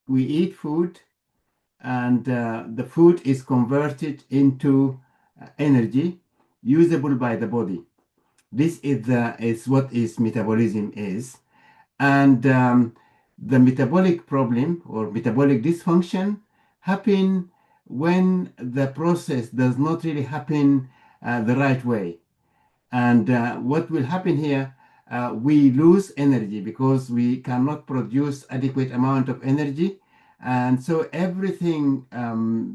we eat food, and the food is converted into energy usable by the body. This is what is metabolism is. And the metabolic problem or metabolic dysfunction happen when the process does not really happen the right way. And what will happen here, we lose energy because we cannot produce adequate amount of energy. And so everything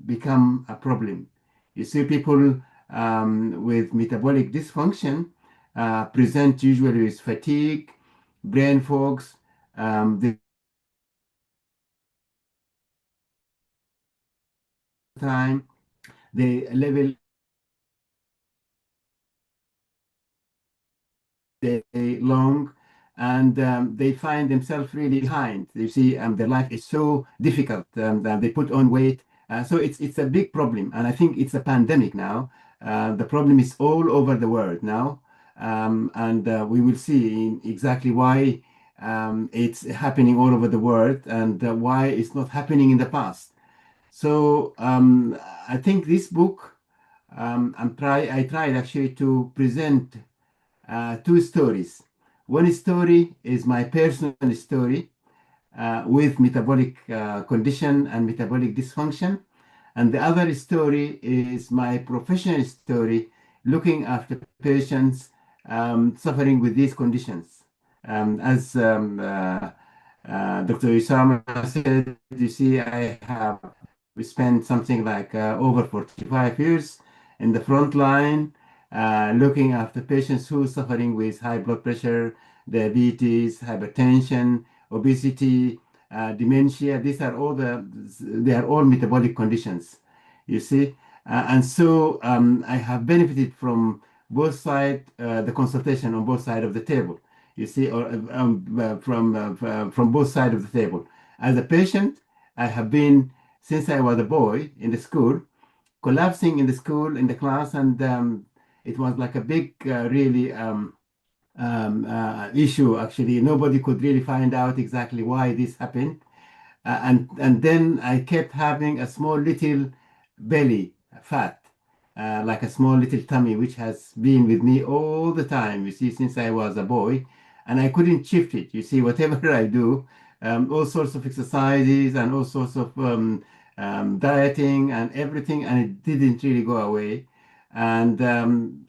become a problem. You see people with metabolic dysfunction present usually with fatigue, brain fogs, the time, the level day long, and they find themselves really behind. You see, their life is so difficult, that they put on weight. So it's a big problem, and I think it's a pandemic now. The problem is all over the world now, and we will see exactly why it's happening all over the world and why it's not happening in the past. So I think this book, I tried actually to present two stories. One story is my personal story with metabolic condition and metabolic dysfunction. And the other story is my professional story looking after patients suffering with these conditions. As Dr. Isama said, you see, I have spent something like over 45 years in the front line looking after patients who are suffering with high blood pressure, diabetes, hypertension, obesity, dementia. They are all metabolic conditions, you see. And so I have benefited from both sides, the consultation on both sides of the table, you see, or from both sides of the table. As a patient, I have been, since I was a boy in the school, collapsing in the school, in the class, and it was like a big, really issue, actually. Nobody could really find out exactly why this happened. And then I kept having a small little belly fat, like a small little tummy, which has been with me all the time, you see, since I was a boy. And I couldn't shift it. You see, whatever I do, all sorts of exercises and all sorts of dieting and everything, and it didn't really go away. And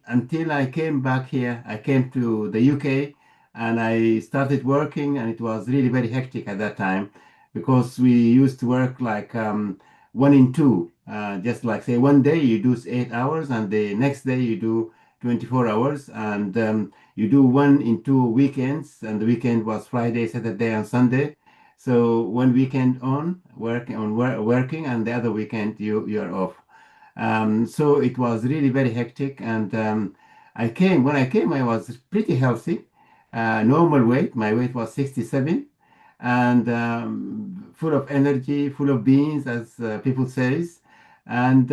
until I came back here, I came to the UK and I started working, and it was really very hectic at that time because we used to work like one in two, just like say one day you do 8 hours and the next day you do 24 hours, and you do one in two weekends, and the weekend was Friday, Saturday, and Sunday. So one weekend working, and the other weekend you're off. So it was really very hectic, and when I came, I was pretty healthy, normal weight. My weight was 67, and full of energy, full of beans, as people says. And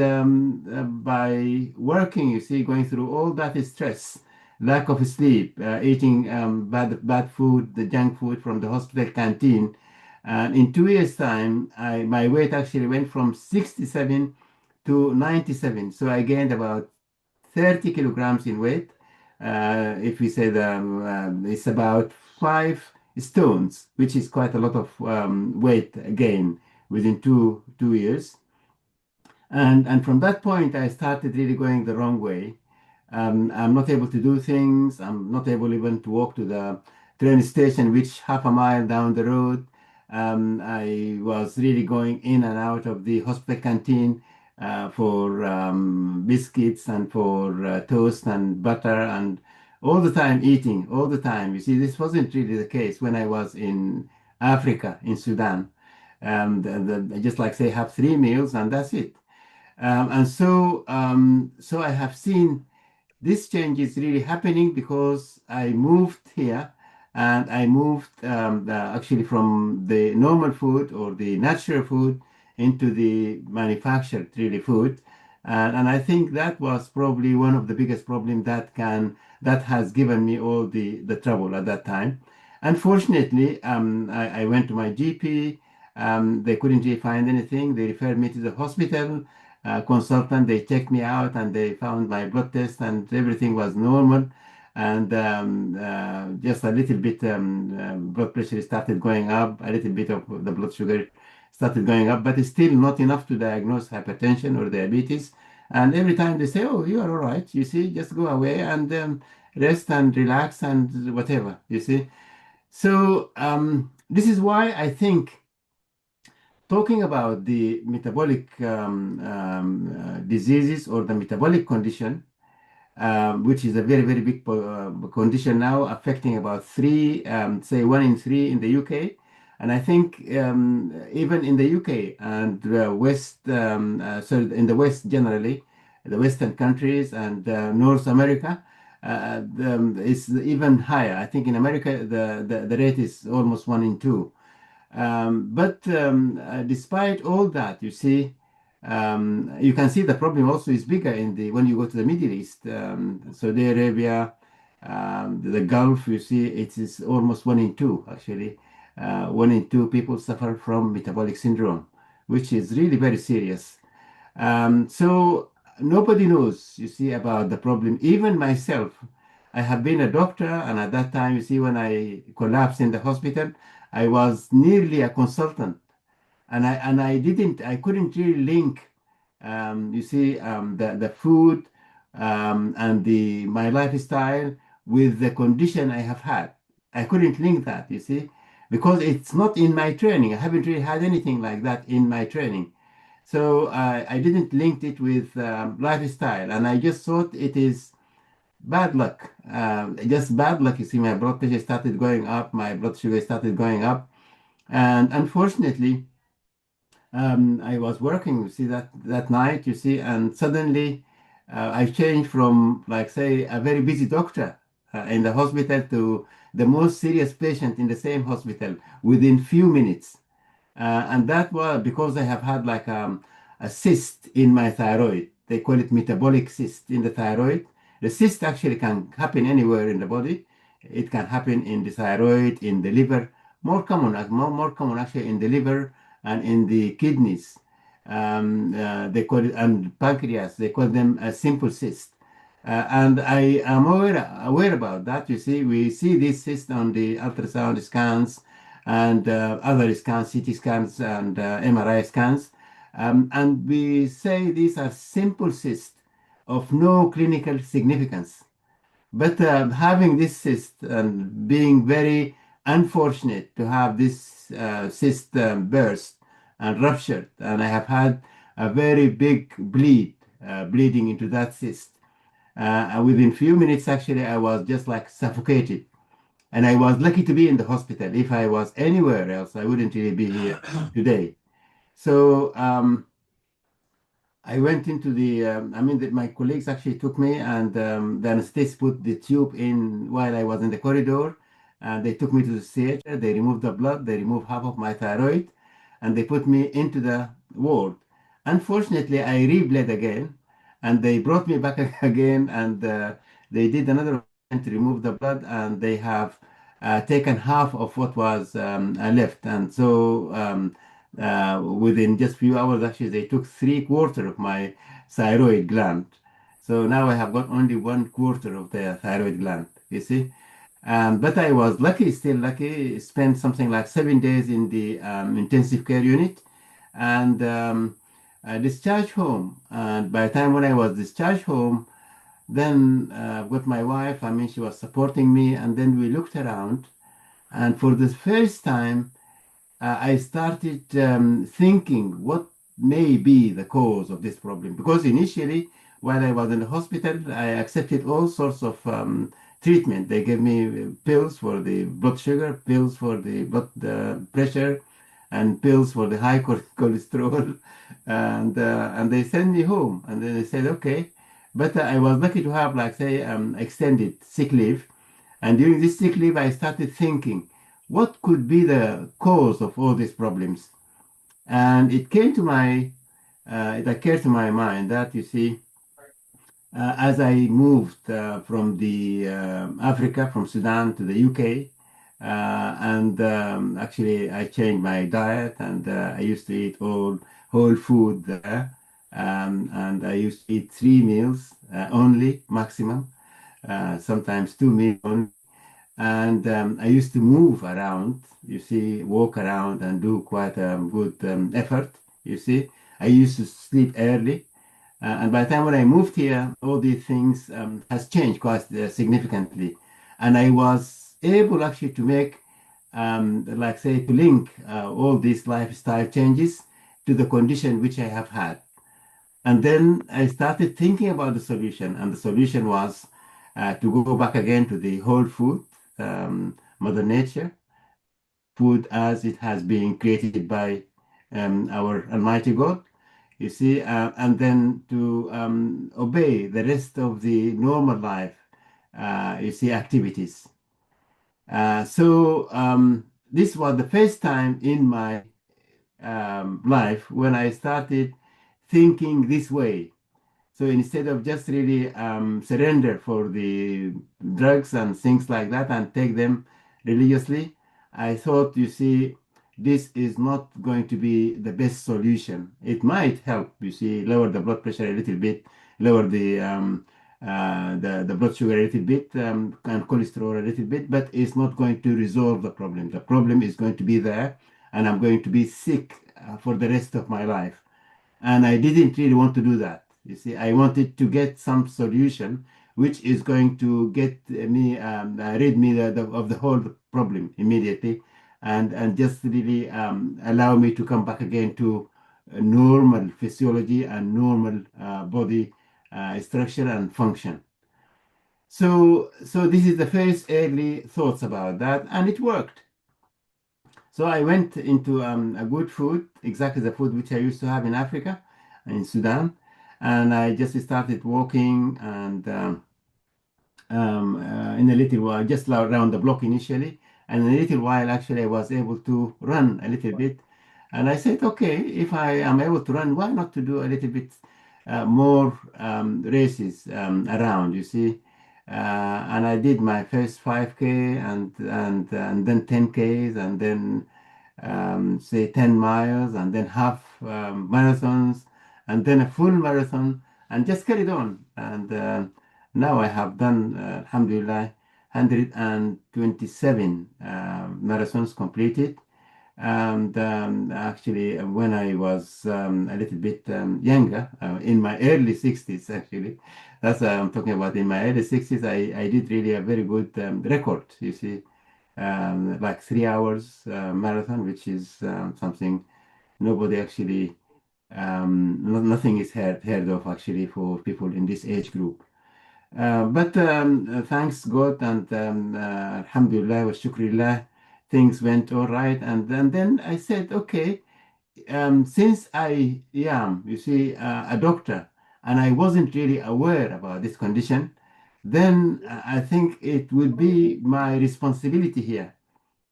by working, you see, going through all that stress, lack of sleep, eating bad food, the junk food from the hospital canteen. And in 2 years' time, my weight actually went from 67 to 97. So I gained about 30 kilograms in weight. If we say it's about 5 stones, which is quite a lot of weight gain within two years. And from that point, I started really going the wrong way. I'm not able to do things. I'm not able even to walk to the train station, which half a mile down the road. I was really going in and out of the hospital canteen for biscuits and for toast and butter, and all the time eating, all the time. You see, this wasn't really the case when I was in Africa, in Sudan. I just like say have 3 meals and that's it. So I have seen this change is really happening because I moved here, and I moved actually from the normal food or the natural food into the manufactured really food. And I think that was probably one of the biggest problems that has given me all the trouble at that time. Unfortunately, I went to my GP, They couldn't really find anything. They referred me to the hospital consultant. They checked me out and they found my blood test and everything was normal. And just a little bit blood pressure started going up, a little bit of the blood sugar started going up, but it's still not enough to diagnose hypertension or diabetes. And every time they say, "Oh, you are all right," you see, just go away and rest and relax and whatever, you see. So this is why I think talking about the metabolic diseases or the metabolic condition, which is a very, very big condition now, affecting about three, say 1 in 3 in the UK. And I think even in the UK and in the West generally, the Western countries and North America, it's even higher. I think in America, the rate is almost 1 in 2. But despite all that, you see, you can see the problem also is bigger when you go to the Middle East, Saudi Arabia, the Gulf. You see, it is almost 1 in 2 actually. 1 in 2 people suffer from metabolic syndrome, which is really very serious. So nobody knows, you see, about the problem. Even myself, I have been a doctor, and at that time, you see, when I collapsed in the hospital, I was nearly a consultant, and I couldn't really link, you see, the food and my lifestyle with the condition I have had. I couldn't link that, you see, because it's not in my training. I haven't really had anything like that in my training. So I didn't link it with lifestyle, and I just thought it is bad luck. Just bad luck. You see, my blood pressure started going up, my blood sugar started going up, and unfortunately, I was working, you see, that night, you see, and suddenly I changed from, like, say, a very busy doctor in the hospital to the most serious patient in the same hospital within few minutes. And that was because I have had like a cyst in my thyroid. They call it metabolic cyst in the thyroid. The cyst actually can happen anywhere in the body. It can happen in the thyroid, in the liver, more common actually in the liver and in the kidneys. They call it, and pancreas, they call them a simple cyst. And I am aware about that. You see, we see this cyst on the ultrasound scans and other scans, CT scans and MRI scans. And we say these are simple cysts of no clinical significance. But having this cyst and being very unfortunate to have this cyst burst and ruptured, and I have had a very big bleeding into that cyst. Within few minutes, actually, I was just like suffocated. And I was lucky to be in the hospital. If I was anywhere else, I wouldn't really be here today. So I went into my colleagues actually took me, and the anesthetist put the tube in while I was in the corridor. And they took me to the theater. They removed the blood. They removed half of my thyroid, and they put me into the ward. Unfortunately, I re-bled again, and they brought me back again, and they did another to remove the blood, and they have taken half of what was left. And so within just few hours, actually, they took 3/4 of my thyroid gland. So now I have got only 1/4 of the thyroid gland, you see. But I was lucky, still lucky, spent something like 7 days in the intensive care unit, and I discharged home. And by the time when I was discharged home, then with my wife, I mean, she was supporting me, and then we looked around, and for the first time, I started thinking what may be the cause of this problem. Because initially, while I was in the hospital, I accepted all sorts of treatment. They gave me pills for the blood sugar, pills for the blood pressure, and pills for the high cholesterol, and they sent me home. And then they said, okay. But I was lucky to have, like, say, extended sick leave. And during this sick leave, I started thinking, what could be the cause of all these problems? And it occurred to my mind that, you see, as I moved from the Africa, from Sudan to the UK, And actually, I changed my diet, and I used to eat all whole food there. And I used to eat 3 meals only, maximum, sometimes 2 meals only. And I used to move around, you see, walk around and do quite a good effort, you see. I used to sleep early. And by the time when I moved here, all these things has changed quite significantly. And I was able actually to make, like say, to link all these lifestyle changes to the condition which I have had. And then I started thinking about the solution, and the solution was to go back again to the whole food, Mother Nature, food as it has been created by our Almighty God, you see, and then to obey the rest of the normal life, you see, activities. So this was the first time in my life when I started thinking this way. So instead of just really surrender for the drugs and things like that and take them religiously, I thought, you see, this is not going to be the best solution. It might help, you see, lower the blood pressure a little bit, lower the blood sugar a little bit, and cholesterol a little bit, but it's not going to resolve the problem. The problem is going to be there, and I'm going to be sick for the rest of my life. And I didn't really want to do that. You see, I wanted to get some solution which is going to get me rid me of the whole problem immediately, and just really allow me to come back again to normal physiology and normal body structure and function. So this is the first early thoughts about that, and it worked. So I went into a good food, exactly the food which I used to have in Africa, in Sudan, and I just started walking and in a little while, just around the block initially, and in a little while, actually, I was able to run a little bit. And I said, okay, if I am able to run, why not to do a little bit more races around, you see? And I did my first 5K and then 10Ks and then say 10 miles and then half marathons and then a full marathon and just carried on. And now I have done, alhamdulillah, 127 marathons completed. And actually, when I was a little bit younger, in my early 60s, actually, that's what I'm talking about. In my early 60s, I did really a very good record, you see, like 3 hours marathon, which is something nobody actually, nothing is heard of actually for people in this age group. But thanks God and Alhamdulillah wa shukrillah, things went all right. And then I said, okay, since I am, you see, a doctor, and I wasn't really aware about this condition, then I think it would be my responsibility here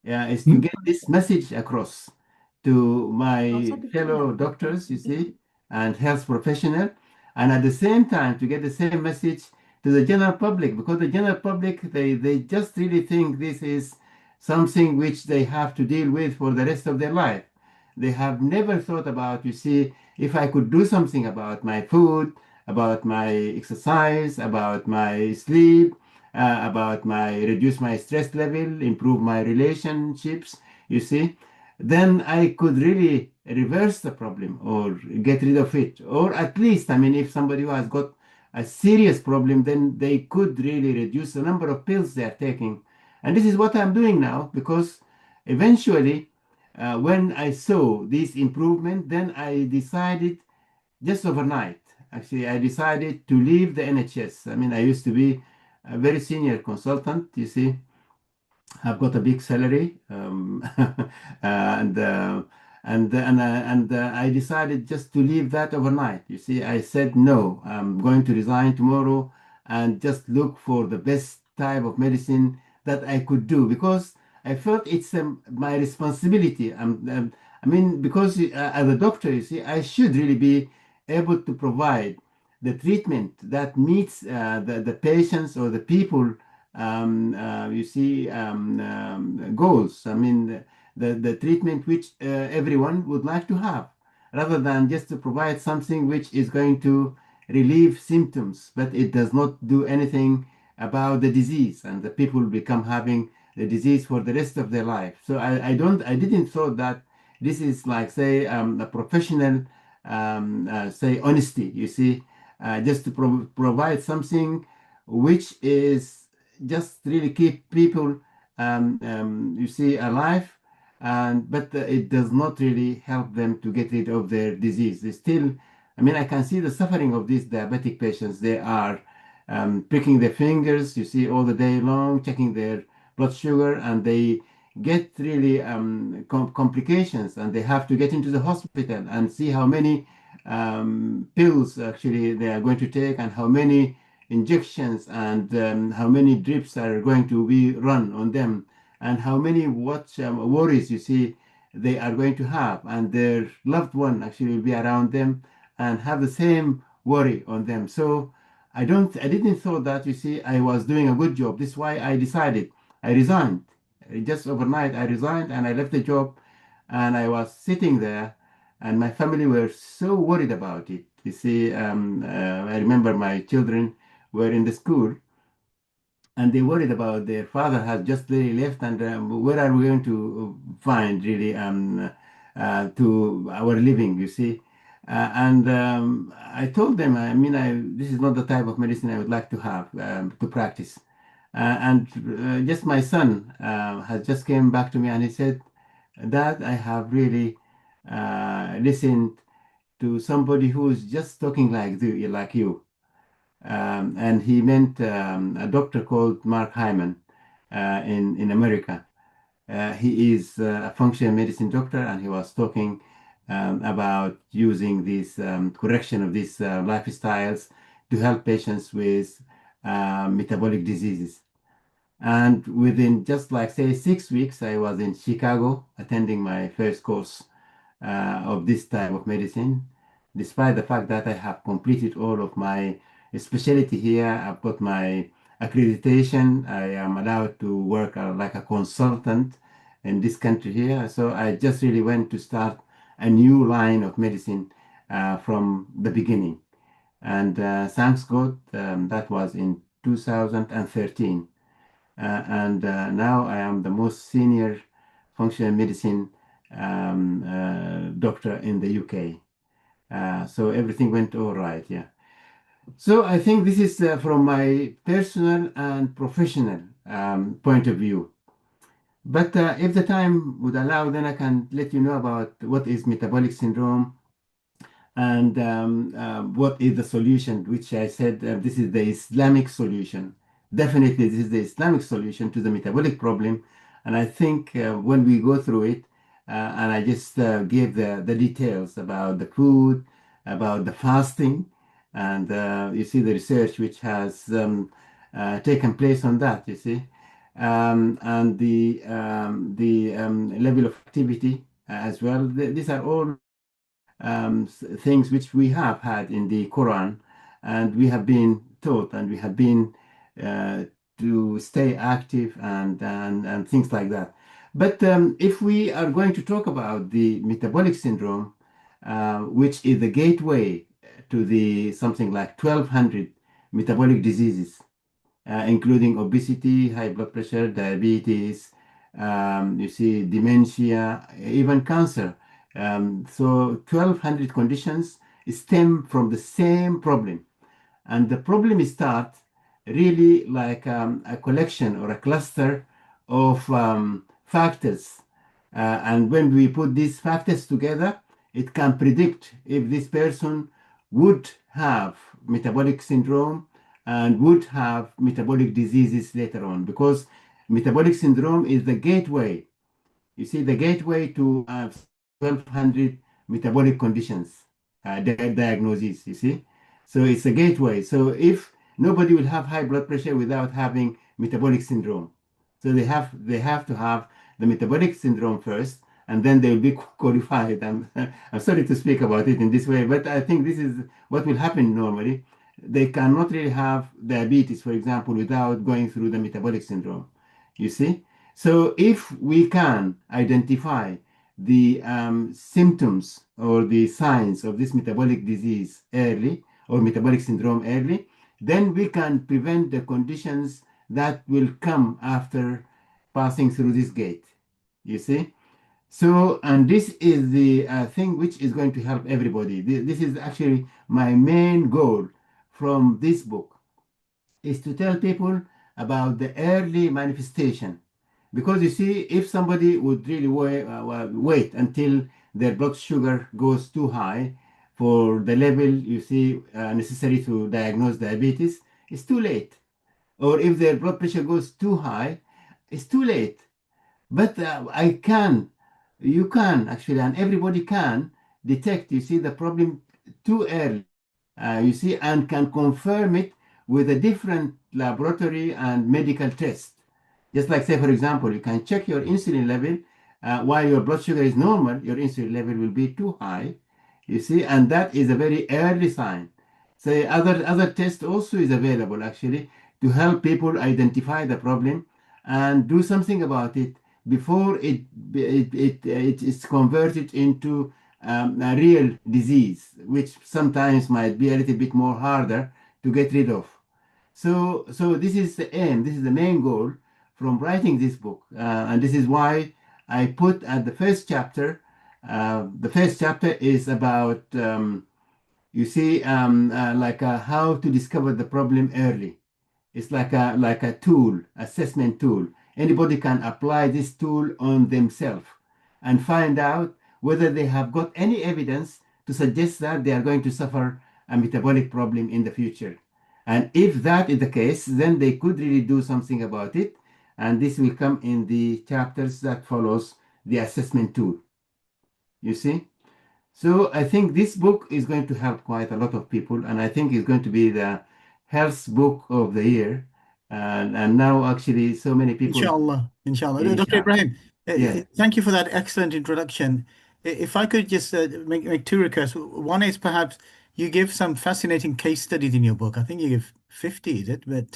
is to get this message across to my fellow doctors, you see, and health professional, and at the same time to get the same message to the general public, because the general public, they just really think this is something which they have to deal with for the rest of their life. They have never thought about, you see, if I could do something about my food, about my exercise, about my sleep, about my reduce my stress level, improve my relationships, you see, then I could really reverse the problem or get rid of it. Or at least, I mean, if somebody who has got a serious problem, then they could really reduce the number of pills they are taking. And this is what I'm doing now, because eventually, when I saw this improvement, then I decided just overnight. Actually, I decided to leave the NHS. I mean, I used to be a very senior consultant, you see. I've got a big salary, and I decided just to leave that overnight. You see, I said no. I'm going to resign tomorrow and just look for the best type of medicine that I could do, because I felt it's my responsibility. I mean, because as a doctor, you see, I should really be able to provide the treatment that meets the patients or the people you see, goals. I mean, the treatment which everyone would like to have, rather than just to provide something which is going to relieve symptoms, but it does not do anything about the disease, and the people become having the disease for the rest of their life. So I didn't thought that this is like, say, a professional, say, honesty, you see, just to provide something which is just really keep people, you see, alive, and but it does not really help them to get rid of their disease. They still, I mean, I can see the suffering of these diabetic patients. They are pricking their fingers, you see, all the day long, checking their blood sugar, and they get really complications, and they have to get into the hospital and see how many pills actually they are going to take, and how many injections, and how many drips are going to be run on them, and how many worries, you see, they are going to have, and their loved one actually will be around them and have the same worry on them. So I didn't thought that, you see, I was doing a good job. This is why I decided. I resigned. Just overnight, I resigned and I left the job, and I was sitting there, and my family were so worried about it. You see, I remember my children were in the school, and they worried about their father has just really left, and where are we going to find really to our living, you see. And I told them, I mean, this is not the type of medicine I would like to have, to practice. And just my son has just came back to me, and he said, Dad, I have really listened to somebody who's just talking like you. And he meant a doctor called Mark Hyman in America. He is a functional medicine doctor, and he was talking about using this correction of these lifestyles to help patients with metabolic diseases. And within just like, say, 6 weeks, I was in Chicago attending my first course of this type of medicine, despite the fact that I have completed all of my specialty here. I've got my accreditation. I am allowed to work like a consultant in this country here. So I just really went to start a new line of medicine from the beginning. And thanks God, that was in 2013. And now I am the most senior functional medicine doctor in the UK. So everything went all right, yeah. So I think this is from my personal and professional point of view. But if the time would allow, then I can let you know about what is metabolic syndrome, and what is the solution, which I said this is the Islamic solution. Definitely, this is the Islamic solution to the metabolic problem. And I think when we go through it, and I just gave the details about the food, about the fasting, and you see the research which has taken place on that, you see, and the level of activity as well. These are all things which we have had in the Quran, and we have been taught, and we have been to stay active, and things like that. But if we are going to talk about the metabolic syndrome, which is the gateway to the something like 1,200 metabolic diseases, including obesity, high blood pressure, diabetes, you see, dementia, even cancer. So 1,200 conditions stem from the same problem. And the problem starts really like a collection or a cluster of factors. And when we put these factors together, it can predict if this person would have metabolic syndrome and would have metabolic diseases later on, because metabolic syndrome is the gateway. You see, the gateway to 1,200 metabolic conditions, diagnoses, you see. So it's a gateway. So if nobody will have high blood pressure without having metabolic syndrome. So they have to have the metabolic syndrome first, and then they will be qualified. I'm sorry to speak about it in this way, but I think this is what will happen normally. they cannot really have diabetes, for example, without going through the metabolic syndrome. You see? So if we can identify the symptoms or the signs of this metabolic disease early or metabolic syndrome early, then we can prevent the conditions that will come after passing through this gate. You see? So, and this is the thing which is going to help everybody. This is actually my main goal from this book, is to tell people about the early manifestation. Because you see, if somebody would really wait until their blood sugar goes too high for the level you see necessary to diagnose diabetes, it's too late. Or if their blood pressure goes too high, it's too late. But you can actually, and everybody can detect, you see, the problem too early, you see, and can confirm it with a different laboratory and medical test. Just like, say, for example, you can check your insulin level while your blood sugar is normal, your insulin level will be too high, you see, and that is a very early sign. So other tests also is available actually to help people identify the problem and do something about it before it is converted into a real disease, which sometimes might be a little bit more harder to get rid of. So this is the aim, this is the main goal from writing this book. And this is why I put at the first chapter is about, you see, how to discover the problem early. It's like a tool, assessment tool. Anybody can apply this tool on themselves and find out whether they have got any evidence to suggest that they are going to suffer a metabolic problem in the future. And if that is the case, then they could really do something about it. And this will come in the chapters that follows the assessment tool. You see? So I think this book is going to help quite a lot of people, and I think it's going to be the health book of the year. And now actually so many people. Inshallah, inshallah. Dr. Inshallah. Ibrahim, Yeah. thank you for that excellent introduction. If I could just make two requests. One is perhaps you give some fascinating case studies in your book. I think you give 50, is it? But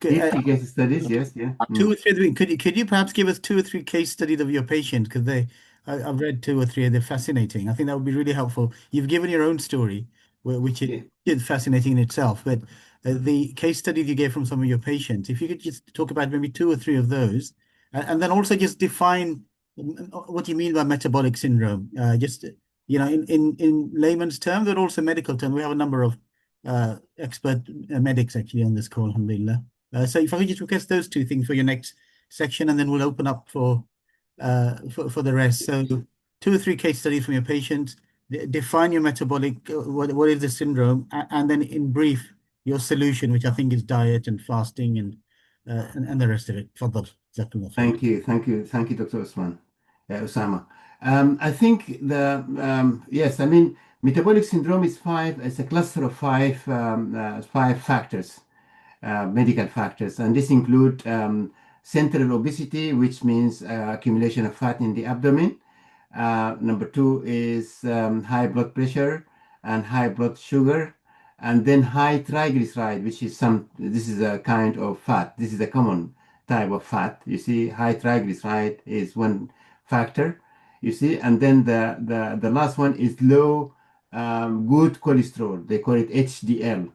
50 case studies, yes, yeah. two or three. Could you perhaps give us two or three case studies of your patient? Because I've read two or three. They're fascinating. I think that would be really helpful. You've given your own story, which Yeah. is fascinating in itself. But the case studies you gave from some of your patients, if you could just talk about maybe two or three of those, and then also just define what you mean by metabolic syndrome. Just in layman's terms, but also medical terms. We have a number of expert medics actually on this call, alhamdulillah. So if I could just request those two things for your next section, and then we'll open up for the rest. So two or three case studies from your patients, define your metabolic, what is the syndrome, and then in brief, your solution, which I think is diet and fasting and the rest of it. Fadal. Thank you, Dr. Osama. I think yes, I mean, metabolic syndrome is it's a cluster of five factors, medical factors, and this include central obesity, which means accumulation of fat in the abdomen. Number two is high blood pressure and high blood sugar, and then high triglyceride, which is this is a kind of fat. This is a common type of fat. You see, high triglyceride is one factor. You see, and then the last one is low good cholesterol. They call it HDL.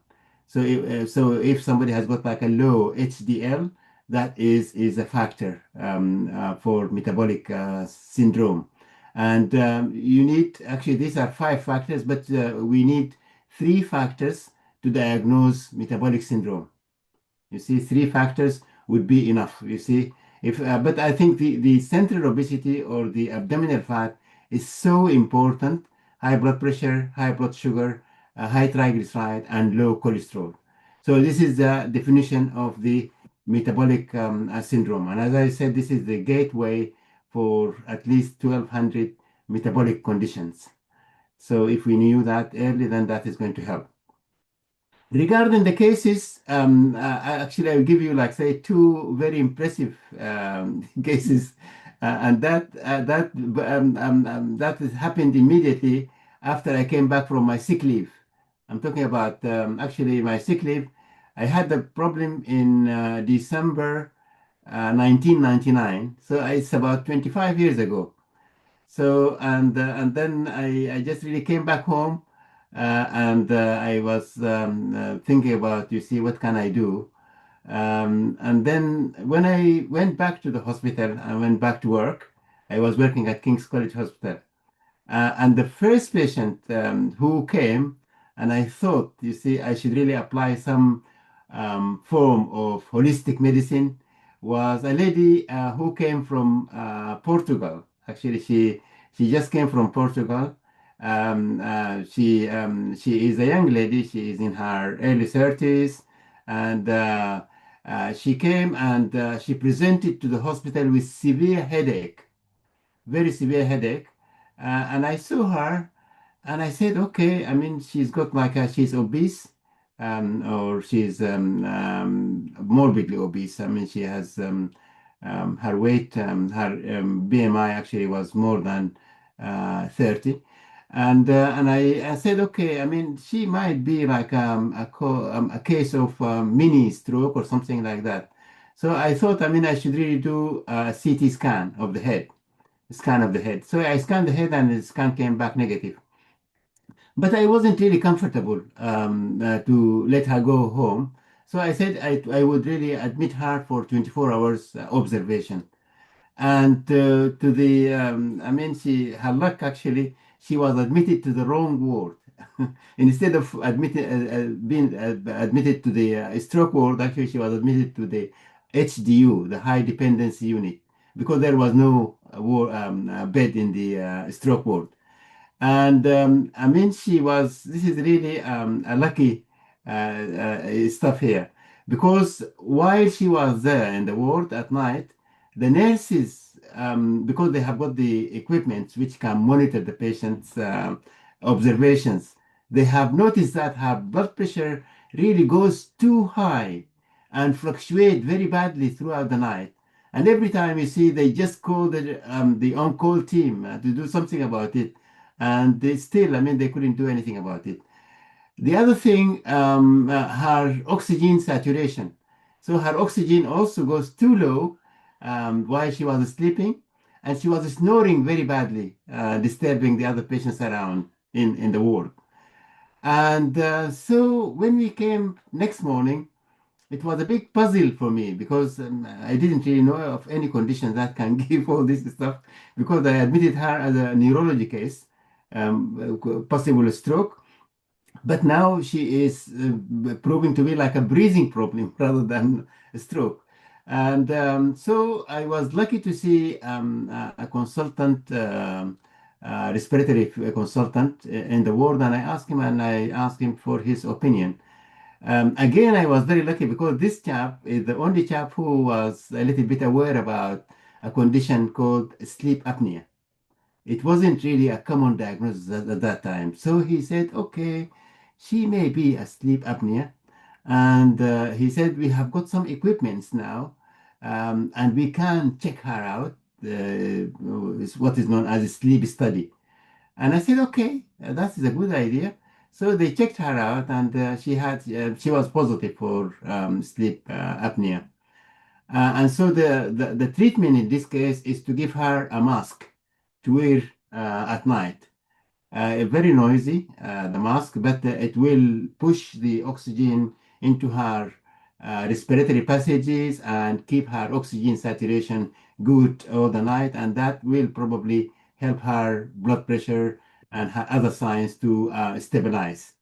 So if somebody has got like a low HDL, that is a factor for metabolic syndrome. And you need, actually, these are five factors, but we need three factors to diagnose metabolic syndrome. You see, three factors would be enough. You see, but I think the central obesity or the abdominal fat is so important: high blood pressure, high blood sugar, high triglyceride, and low cholesterol. So this is the definition of the metabolic syndrome. And as I said, this is the gateway for at least 1,200 metabolic conditions. So if we knew that early, then that is going to help. Regarding the cases, actually, I will give you, like, say, two very impressive cases, and that has happened immediately after I came back from my sick leave. I'm talking about actually my sick leave. I had the problem in December 1999. So it's about 25 years ago. So and then I just really came back home, and I was thinking about, you see, what can I do? And then when I went back to the hospital, I went back to work. I was working at King's College Hospital. And the first patient who came, and I thought, you see, I should really apply some form of holistic medicine, was a lady who came from Portugal. Actually, she just came from Portugal. She is a young lady. She is in her early 30s, and she came and she presented to the hospital with severe headache, very severe headache. And I saw her and I said, okay, I mean, she's got like she's obese, or she's morbidly obese. I mean, she has her weight, her BMI actually was more than 30. And I said, okay, I mean, she might be like a case of mini stroke or something like that. So I thought, I mean, I should really do a CT scan of the head, scan of the head. So I scanned the head and the scan came back negative. But I wasn't really comfortable to let her go home. So I said I would really admit her for 24 hours observation. And to the, I mean, her luck actually, she was admitted to the wrong ward. Instead of being admitted to the stroke ward, actually she was admitted to the HDU, the high dependency unit, because there was no bed in the stroke ward. And I mean, this is really a lucky stuff here, because while she was there in the ward at night, the nurses, because they have got the equipment which can monitor the patient's observations, they have noticed that her blood pressure really goes too high and fluctuate very badly throughout the night. And every time, you see, they just call the on-call team to do something about it. And they still, I mean, they couldn't do anything about it. The other thing, her oxygen saturation. So her oxygen also goes too low while she was sleeping, and she was snoring very badly, disturbing the other patients around in the ward. And so when we came next morning, it was a big puzzle for me, because I didn't really know of any condition that can give all this stuff, because I admitted her as a neurology case, possible stroke. But now she is proving to be like a breathing problem rather than a stroke. And so I was lucky to see a consultant, respiratory consultant in the ward, and I asked him for his opinion. Again, I was very lucky, because this chap is the only chap who was a little bit aware about a condition called sleep apnea. It wasn't really a common diagnosis at that time. So he said, okay, she may be a sleep apnea. And he said, we have got some equipments now, and we can check her out. It's what is known as a sleep study. And I said, okay, that is a good idea. So they checked her out, and she was positive for sleep apnea. And so the treatment in this case is to give her a mask to wear at night. Very noisy, the mask, but it will push the oxygen into her respiratory passages and keep her oxygen saturation good all the night, and that will probably help her blood pressure and her other signs to stabilize.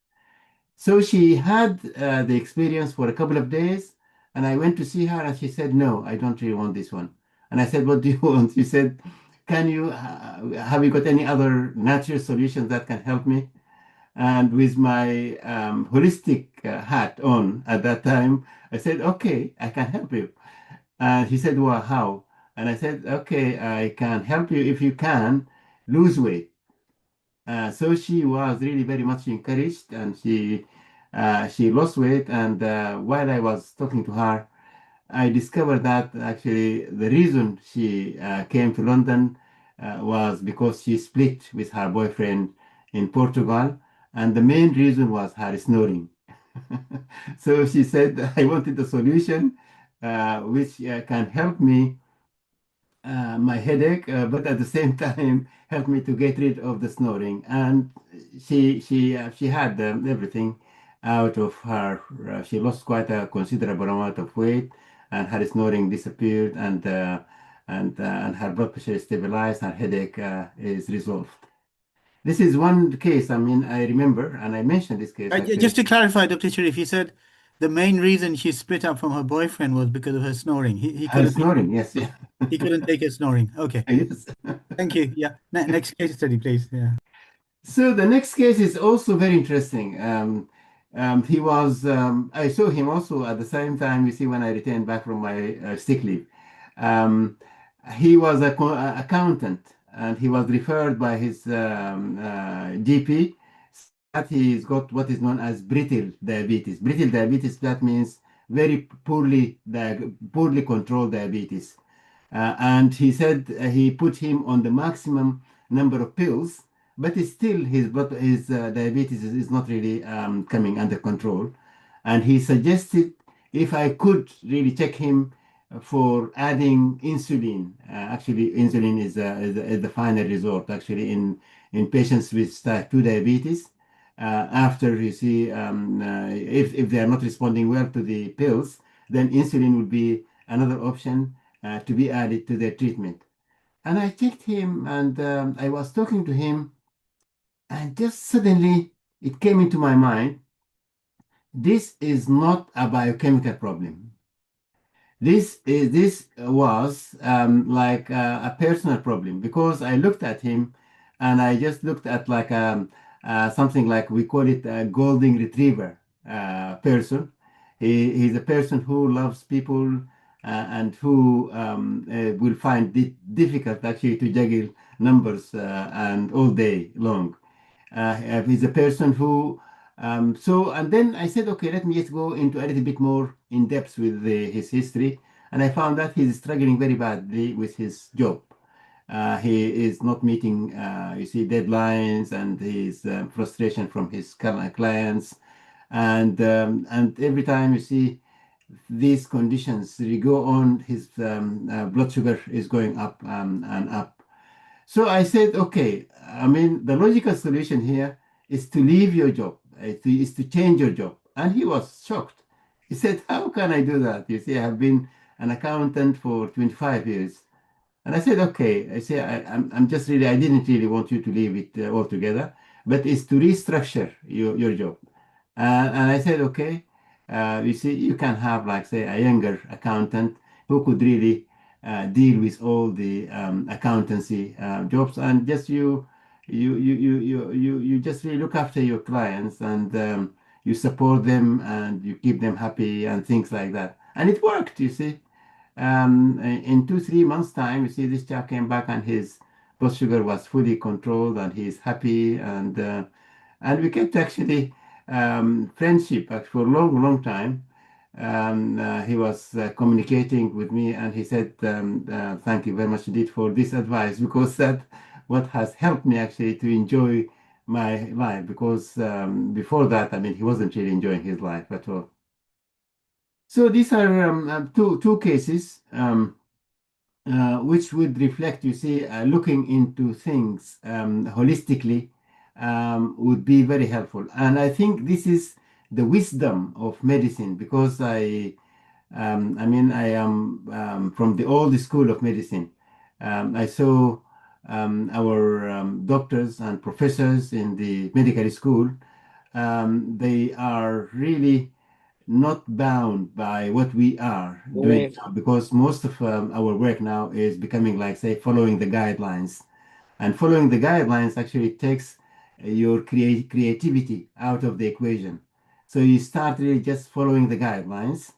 So she had the experience for a couple of days, and I went to see her, and she said, "No, I don't really want this one." And I said, "What do you want?" She said, "Can you have you got any other natural solutions that can help me?" And with my holistic hat on at that time, I said, "Okay, I can help you." And he said, "Well, how?" And I said, "Okay, I can help you if you can lose weight." So she was really very much encouraged, and she lost weight. And while I was talking to her, I discovered that actually the reason she came to London was because she split with her boyfriend in Portugal, and the main reason was her snoring. So she said, I wanted a solution which can help me my headache, but at the same time help me to get rid of the snoring. And she had everything out of her. She lost quite a considerable amount of weight, and her snoring disappeared, and her blood pressure is stabilized. Her headache is resolved. This is one case. I mean, I remember, and I mentioned this case Just actually. to clarify, Dr. Sharif, you said the main reason she split up from her boyfriend was because of her snoring. He Her couldn't snoring, yes, yeah. he couldn't take her snoring. Okay. Yes. Thank you. Yeah. Next case study, please. Yeah. So the next case is also very interesting. I saw him also at the same time, you see, when I returned back from my sick leave. Um, he was a accountant, and he was referred by his GP that he's got what is known as brittle diabetes. Brittle diabetes, that means very poorly controlled diabetes. And he said he put him on the maximum number of pills, but it's still his diabetes is not really coming under control. And he suggested if I could really check him for adding insulin. Actually, insulin is the final resort actually in patients with type 2 diabetes. After you see, if they are not responding well to the pills, then insulin would be another option to be added to their treatment. And I checked him, and I was talking to him, and just suddenly it came into my mind, this is not a biochemical problem. This was like a personal problem, because I looked at him, and I just looked at like something like, we call it a golden retriever person. He's a person who loves people, and who will find it difficult actually to juggle numbers and all day long. He's a person who and then I said, okay, let me just go into a little bit more in depth with his history. And I found that he's struggling very badly with his job. He is not meeting, you see, deadlines, and his frustration from his clients. And every time you see these conditions really go on, his blood sugar is going up and up. So I said, okay, I mean, the logical solution here is to leave your job, is to change your job. And he was shocked. He said, how can I do that? You see, I have been an accountant for 25 years. And I said, okay, I say, I'm just really, I didn't really want you to leave it altogether, but it's to restructure your job. And I said, okay, you see, you can have, like, say, a younger accountant who could really deal with all the accountancy jobs, and just you just really look after your clients, and you support them, and you keep them happy and things like that. And it worked, you see. In 2 3 months time, you see, this chap came back, and his blood sugar was fully controlled, and he's happy, and we kept actually friendship for a long time. He was communicating with me, and he said, thank you very much indeed for this advice, because that what has helped me actually to enjoy my life, because before that, I mean, he wasn't really enjoying his life at all. So these are two cases which would reflect, you see, looking into things holistically would be very helpful. And I think this is the wisdom of medicine, because I mean, I am from the old school of medicine. I saw our doctors and professors in the medical school. They are really not bound by what we are doing now, because most of our work now is becoming like, say, following the guidelines. And following the guidelines actually takes your creativity out of the equation. So you start really just following the guidelines,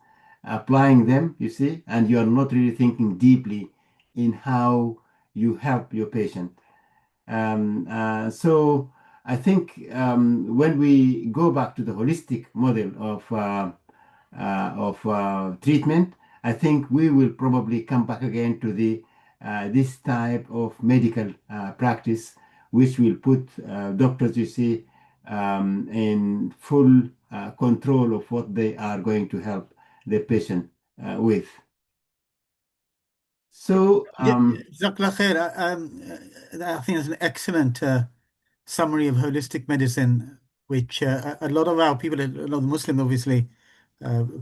applying them, you see, and you are not really thinking deeply in how you help your patient. So I think when we go back to the holistic model of treatment, I think we will probably come back again to the this type of medical practice, which will put doctors, you see, in full control of what they are going to help the patient with. So, Jazakallah khair. I think it's an excellent summary of holistic medicine, which a lot of our people, a lot of Muslims obviously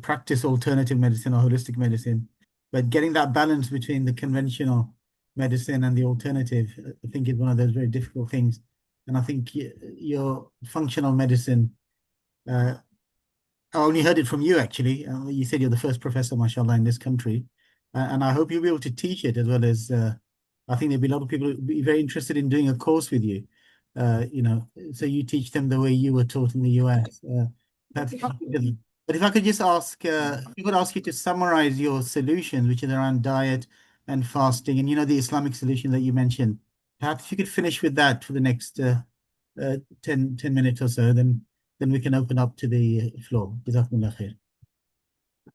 practice alternative medicine or holistic medicine, but getting that balance between the conventional medicine and the alternative, I think is one of those very difficult things. And I think your functional medicine, I only heard it from you actually. You said you're the first professor, mashallah, in this country. And I hope you'll be able to teach it as well as, I think there'll be a lot of people who'll be very interested in doing a course with you. So you teach them the way you were taught in the US. But if I could just ask, if I could ask you to summarize your solutions, which is around diet and fasting, and the Islamic solution that you mentioned. Perhaps if you could finish with that for the next 10 minutes or so, then we can open up to the floor. Jazakumullah khair.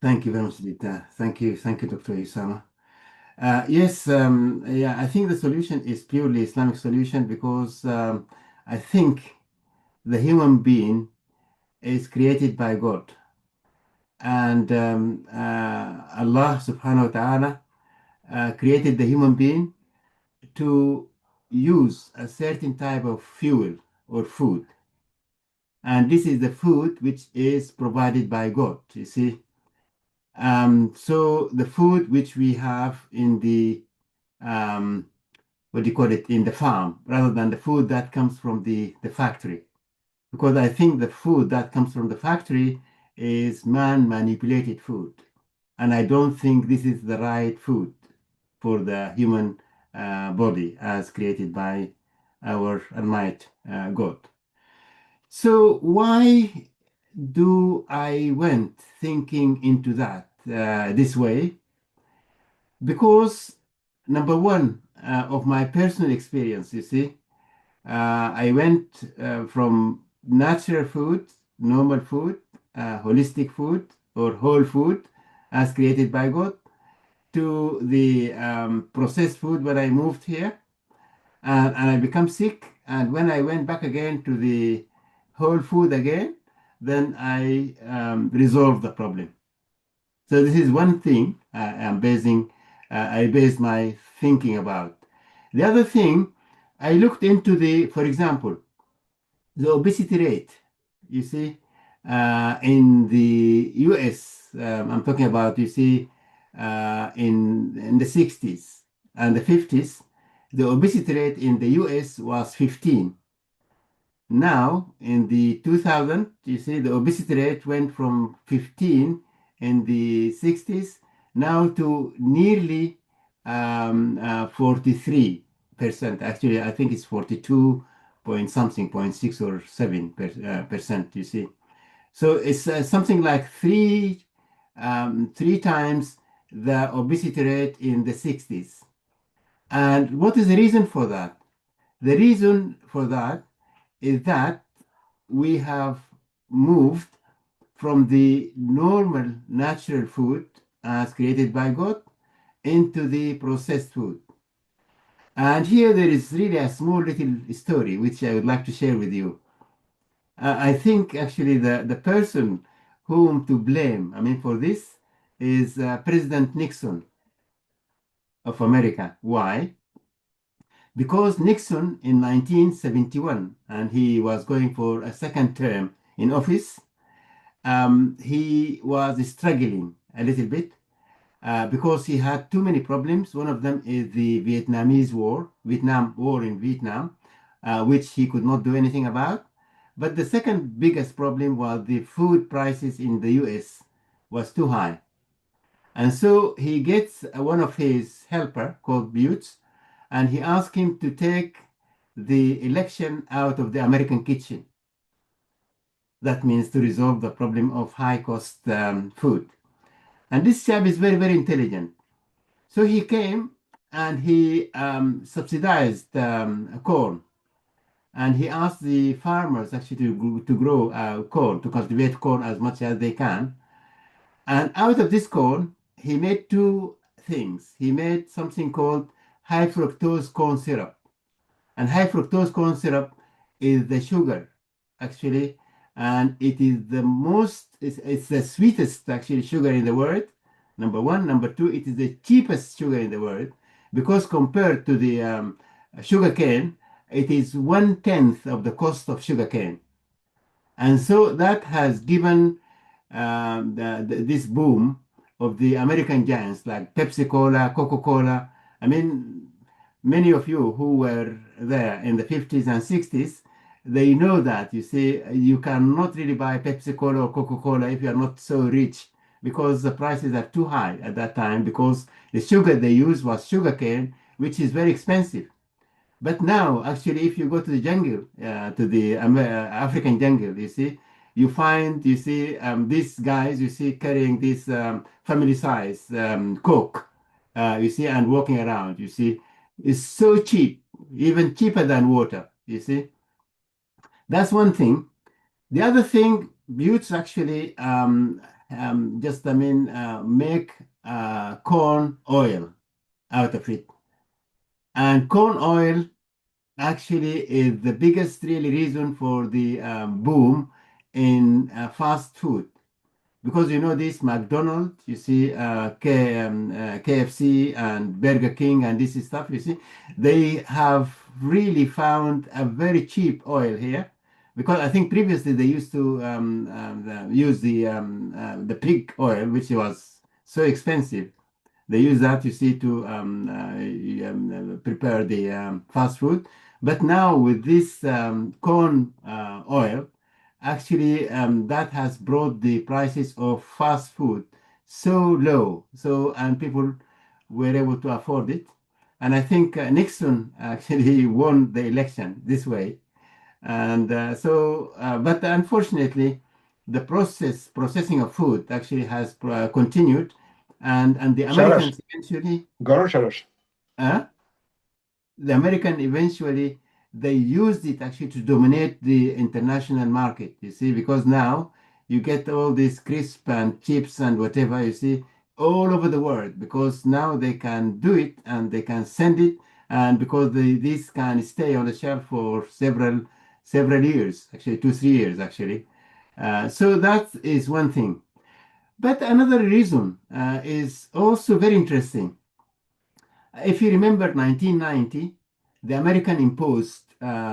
Thank you very much, Dita. Thank you, Dr. Isama. Yes, yeah, I think the solution is purely Islamic solution because I think the human being is created by God. And Allah subhanahu wa ta'ala created the human being to use a certain type of fuel or food. And this is the food which is provided by God, you see. So the food which we have in the, what do you call it, in the farm, rather than the food that comes from the factory. Because I think the food that comes from the factory is man-manipulated food. And I don't think this is the right food for the human body as created by our Almighty God. So why do I went thinking into that this way? Because number one, of my personal experience, you see, I went from natural food, normal food, holistic food, or whole food as created by God, to the processed food when I moved here. And I become sick. And when I went back again to the whole food again, then I resolved the problem. So this is one thing I based my thinking about. The other thing, I looked into for example, the obesity rate. You see, in the US, I'm talking about, you see, in the 60s and the 50s, the obesity rate in the US was 15. Now, in the 2000, you see, the obesity rate went from 15 in the 60s now to nearly 43%. Actually, I think it's 42 point something, 0.6 or 7%, you see. So it's something like three times the obesity rate in the 60s. And what is the reason for that? The reason for that is that we have moved from the normal natural food as created by God into the processed food. And here there is really a small little story which I would like to share with you. I think actually the person whom to blame, I mean, for this is President Nixon of America. Why? Because Nixon in 1971, and he was going for a second term in office, he was struggling a little bit because he had too many problems. One of them is the Vietnam War in Vietnam, which he could not do anything about. But the second biggest problem was the food prices in the US was too high. And so he gets one of his helper called Butts, and he asked him to take the election out of the American kitchen. That means to resolve the problem of high cost food. And this chap is very, very intelligent. So he came and he subsidized corn. And he asked the farmers actually to grow corn, to cultivate corn as much as they can. And out of this corn, he made two things. He made something called high fructose corn syrup. And high fructose corn syrup is the sugar actually, and it is the most, it's the sweetest actually sugar in the world. Number one. Number two, it is the cheapest sugar in the world because compared to the sugar cane, it is 1/10 of the cost of sugar cane. And so that has given this boom of the American giants like Pepsi Cola, Coca Cola. I mean, many of you who were there in the 50s and 60s, they know that, you see, you cannot really buy Pepsi Cola or Coca Cola if you are not so rich because the prices are too high at that time because the sugar they used was sugar cane, which is very expensive. But now, actually, if you go to the jungle, to the African jungle, you see, you find, you see, these guys, you see, carrying this family size Coke, you see, and walking around, you see, it's so cheap, even cheaper than water, you see. That's one thing. The other thing, youths actually just, I mean, make corn oil out of it. And corn oil actually is the biggest really reason for the boom in fast food because you know this McDonald's, you see KFC and Burger King and this stuff, you see, they have really found a very cheap oil here because I think previously they used to use the pig oil, which was so expensive. They use that, you see, to prepare the fast food. But now with this corn oil, actually that has brought the prices of fast food so low. So, and people were able to afford it. And I think Nixon actually won the election this way. And but unfortunately, the processing of food actually has continued and the شرش Americans eventually, جرار شرش uh, the American eventually they used it actually to dominate the international market. You see, because now you get all these crisp and chips and whatever you see all over the world because now they can do it and they can send it and because this can stay on the shelf for several years, actually 2 3 years actually. So that is one thing. But another reason is also very interesting. If you remember 1990, the American imposed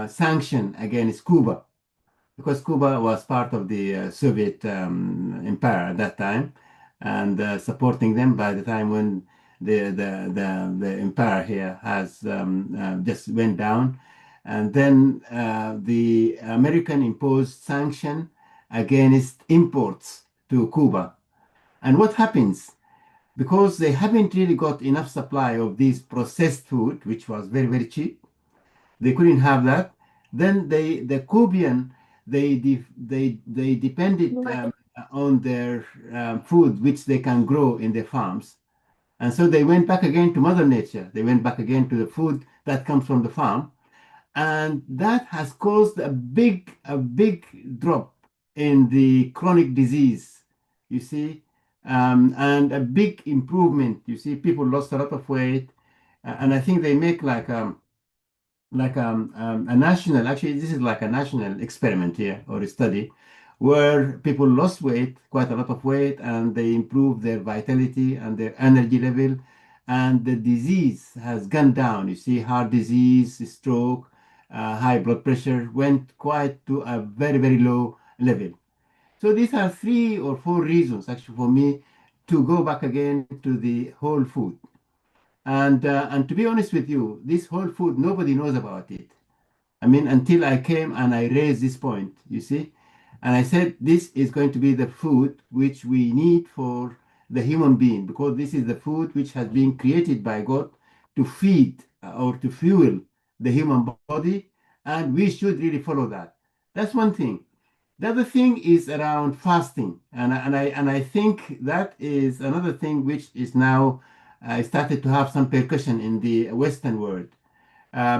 sanction against Cuba because Cuba was part of the Soviet empire at that time and supporting them by the time when the empire here has just went down. And then the American imposed sanction against imports to Cuba. And what happens? Because they haven't really got enough supply of these processed food, which was very, very cheap, they couldn't have that. Then the Cuban, they depended on their food, which they can grow in their farms. And so they went back again to Mother Nature. They went back again to the food that comes from the farm. And that has caused a big drop in the chronic disease, you see, and a big improvement. You see, people lost a lot of weight, and I think they make like a national. Actually, this is like a national experiment here or a study where people lost weight, quite a lot of weight, and they improved their vitality and their energy level, and the disease has gone down. You see, heart disease, stroke, high blood pressure went quite to a very, very low level. So these are 3 or 4 reasons actually for me to go back again to the whole food. And to be honest with you, this whole food, nobody knows about it. I mean, until I came and I raised this point, you see, and I said this is going to be the food which we need for the human being because this is the food which has been created by God to feed or to fuel the human body, and we should really follow that. That's one thing. The other thing is around fasting, and I think that is another thing which is now started to have some percussion in the Western world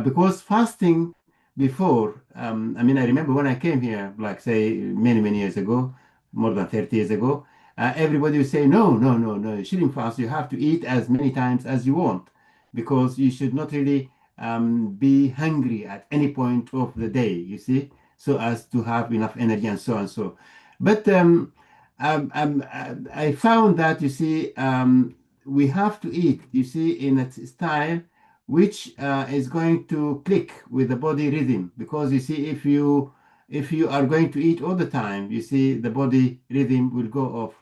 because fasting before, I mean, I remember when I came here, like say many years ago, more than 30 years ago, everybody would say, no, no, no, no, you shouldn't fast. You have to eat as many times as you want because you should not really be hungry at any point of the day, you see. so as to have enough energy and so on. So, but I found that, you see, we have to eat, you see, in a style which is going to click with the body rhythm. Because you see, if you are going to eat all the time, you see, the body rhythm will go off.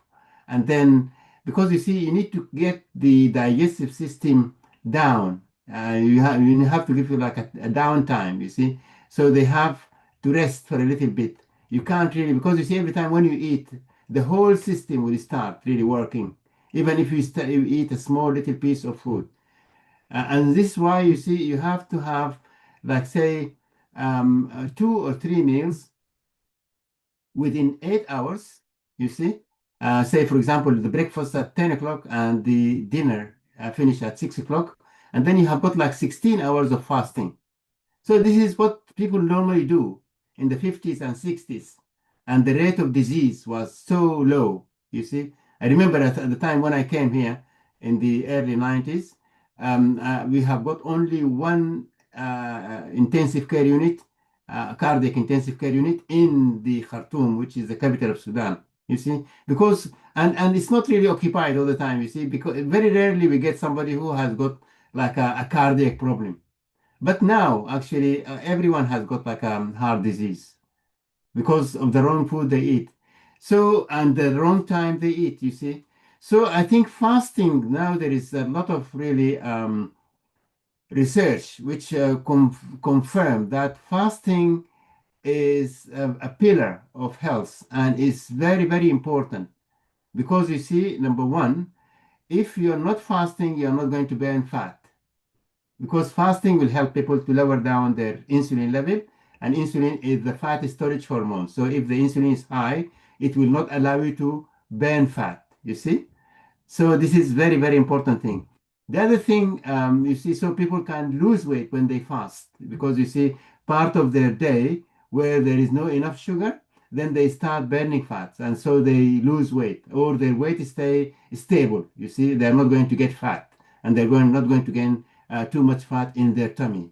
And then, because you see, you need to get the digestive system down. You have to give it like a downtime, you see. So they have to rest for a little bit. You can't really, because you see, every time when you eat, the whole system will start really working, even if you eat a small little piece of food. And this is why, you see, you have to have, like, say, 2 or 3 meals within 8 hours, you see. Say, for example, the breakfast at 10 o'clock and the dinner finish at 6 o'clock. And then you have got like 16 hours of fasting. So this is what people normally do in the 50s and 60s. And the rate of disease was so low, you see. I remember at the time when I came here in the early 90s, we have got only one intensive care unit, cardiac intensive care unit in the Khartoum, which is the capital of Sudan, you see. Because, and it's not really occupied all the time, you see, because very rarely we get somebody who has got like a cardiac problem. But now, actually, everyone has got like heart disease because of the wrong food they eat. So, and the wrong time they eat, you see. So I think fasting, now there is a lot of really research which confirm that fasting is a pillar of health and is very, very important. Because you see, number one, if you're not fasting, you're not going to burn fat. Because fasting will help people to lower down their insulin level, and insulin is the fat storage hormone. So if the insulin is high, it will not allow you to burn fat, you see. So this is very, very important thing. The other thing, you see, so people can lose weight when they fast, because you see, part of their day where there is no enough sugar, then they start burning fats, and so they lose weight, or their weight stay stable. You see, they're not going to get fat, and they're not going to gain too much fat in their tummy.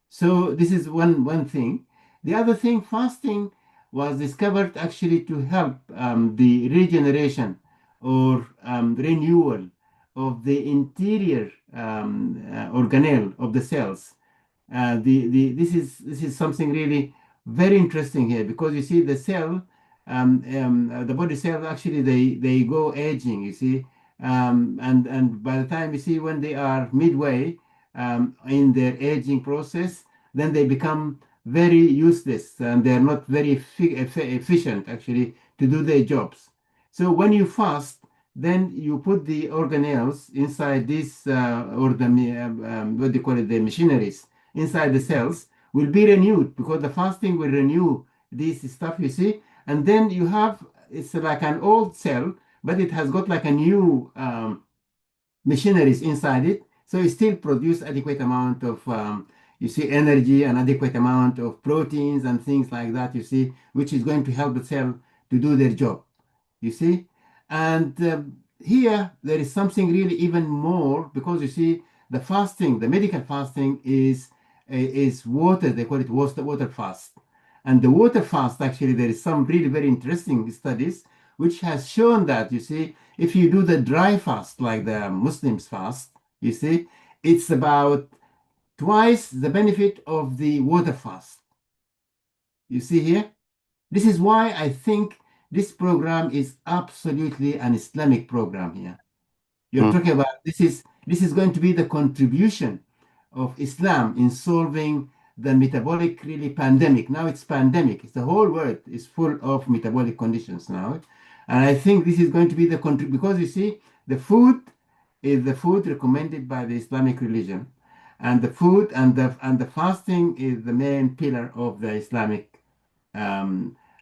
So this is one thing. The other thing, fasting was discovered actually to help the regeneration or renewal of the interior organelle of the cells. This is something really very interesting here, because you see, the cell, the body cells, actually they go aging, you see, and by the time, you see, when they are midway in their aging process, then they become very useless, and they're not very efficient actually to do their jobs. So when you fast, then you put the organelles inside this or the what do you call it, the machineries inside the cells will be renewed, because the fasting will renew this stuff, you see. And then you have, it's like an old cell, but it has got like a new machineries inside it, so it still produce adequate amount of you see, energy, and adequate amount of proteins and things like that, you see, which is going to help the cell to do their job, you see. And here there is something really even more, because you see, the fasting, the medical fasting is water. They call it water fast. And the water fast, actually, there is some really very interesting studies which has shown that, you see, if you do the dry fast like the Muslims fast, you see, it's about twice the benefit of the water fast. You see here? This is why I think this program is absolutely an Islamic program here. You're talking about, this is going to be the contribution of Islam in solving the metabolic really pandemic. Now it's pandemic. It's the whole world is full of metabolic conditions now. And I think this is going to be the because you see, the food is the food recommended by the Islamic religion, and the food and the fasting is the main pillar of the Islamic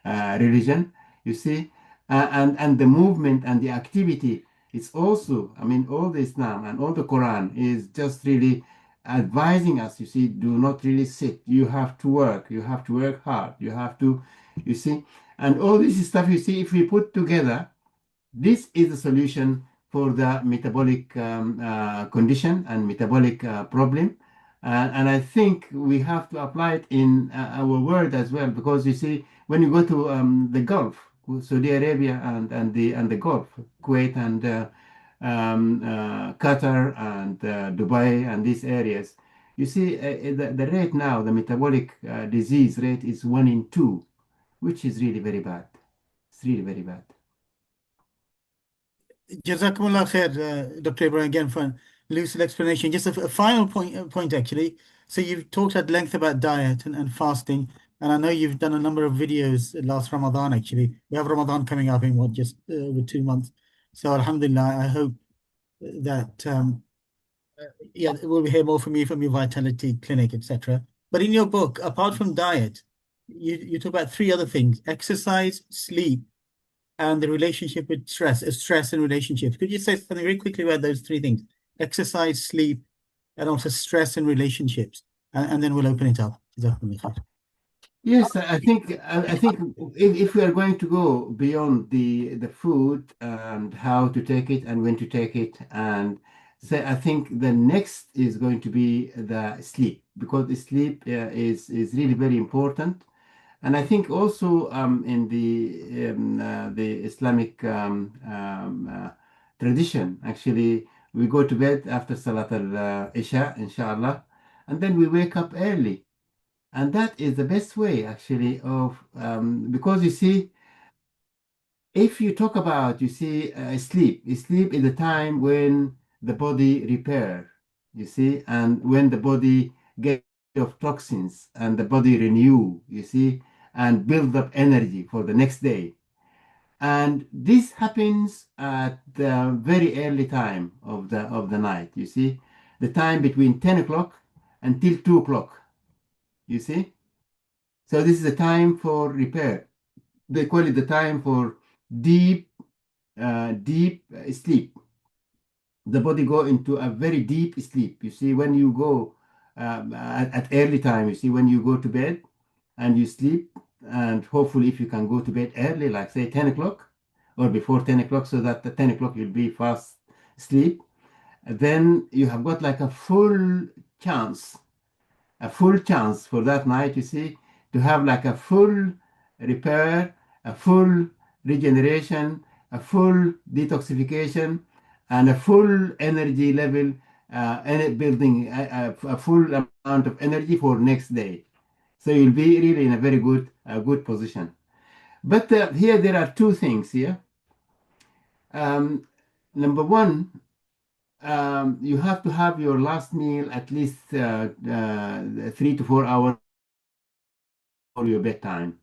religion, you see. And the movement and the activity, it's also, I mean, all the Islam and all the Quran is just really advising us, you see, do not really sit. You have to work. You have to work hard. You have to, you see. And all this stuff, you see, if we put together, this is the solution for the metabolic condition and metabolic problem. And I think we have to apply it in our world as well, because you see, when you go to the Gulf, Saudi Arabia and the Gulf, Kuwait and Qatar and Dubai and these areas, you see the rate now, the metabolic disease rate is 1 in 2, which is really very bad. It's really very bad. Jazakumullah khair, Dr. Ibrahim, again for a lucid explanation. Just a final point actually. So you've talked at length about diet and fasting, and I know you've done a number of videos last Ramadan actually. We have Ramadan coming up in just over 2 months. So Alhamdulillah, I hope that we'll hear more from you from your Vitality Clinic, etc. But in your book, apart from diet, you talk about 3 other things: exercise, sleep, and the relationship with stress and relationships. Could you say something very quickly about those 3 things? Exercise, sleep, and also stress and relationships. And then we'll open it up. Yes, I think if we are going to go beyond the food and how to take it and when to take it, and so I think the next is going to be the sleep, because the sleep is really very important. And I think also in the Islamic tradition, actually, we go to bed after Salat al-Isha, inshallah, and then we wake up early. And that is the best way, actually, of because you see, if you talk about, sleep is the time when the body repair, you see, and when the body get rid of toxins and the body renew, you see, and build up energy for the next day. And this happens at the very early time of the night, you see, the time between 10 o'clock until 2 o'clock, you see. So this is a time for repair. They call it the time for deep sleep. The body go into a very deep sleep. You see, when you go at early time, you see, when you go to bed and you sleep, and hopefully if you can go to bed early, like say 10 o'clock or before 10 o'clock, so that at 10 o'clock you'll be fast sleep, then you have got like a full chance for that night, you see, to have like a full repair, a full regeneration, a full detoxification, and a full energy level, building a full amount of energy for next day. So you'll be really in a very good position. But here there are 2 things here. Number 1, you have to have your last meal at least 3 to 4 hours for your bedtime.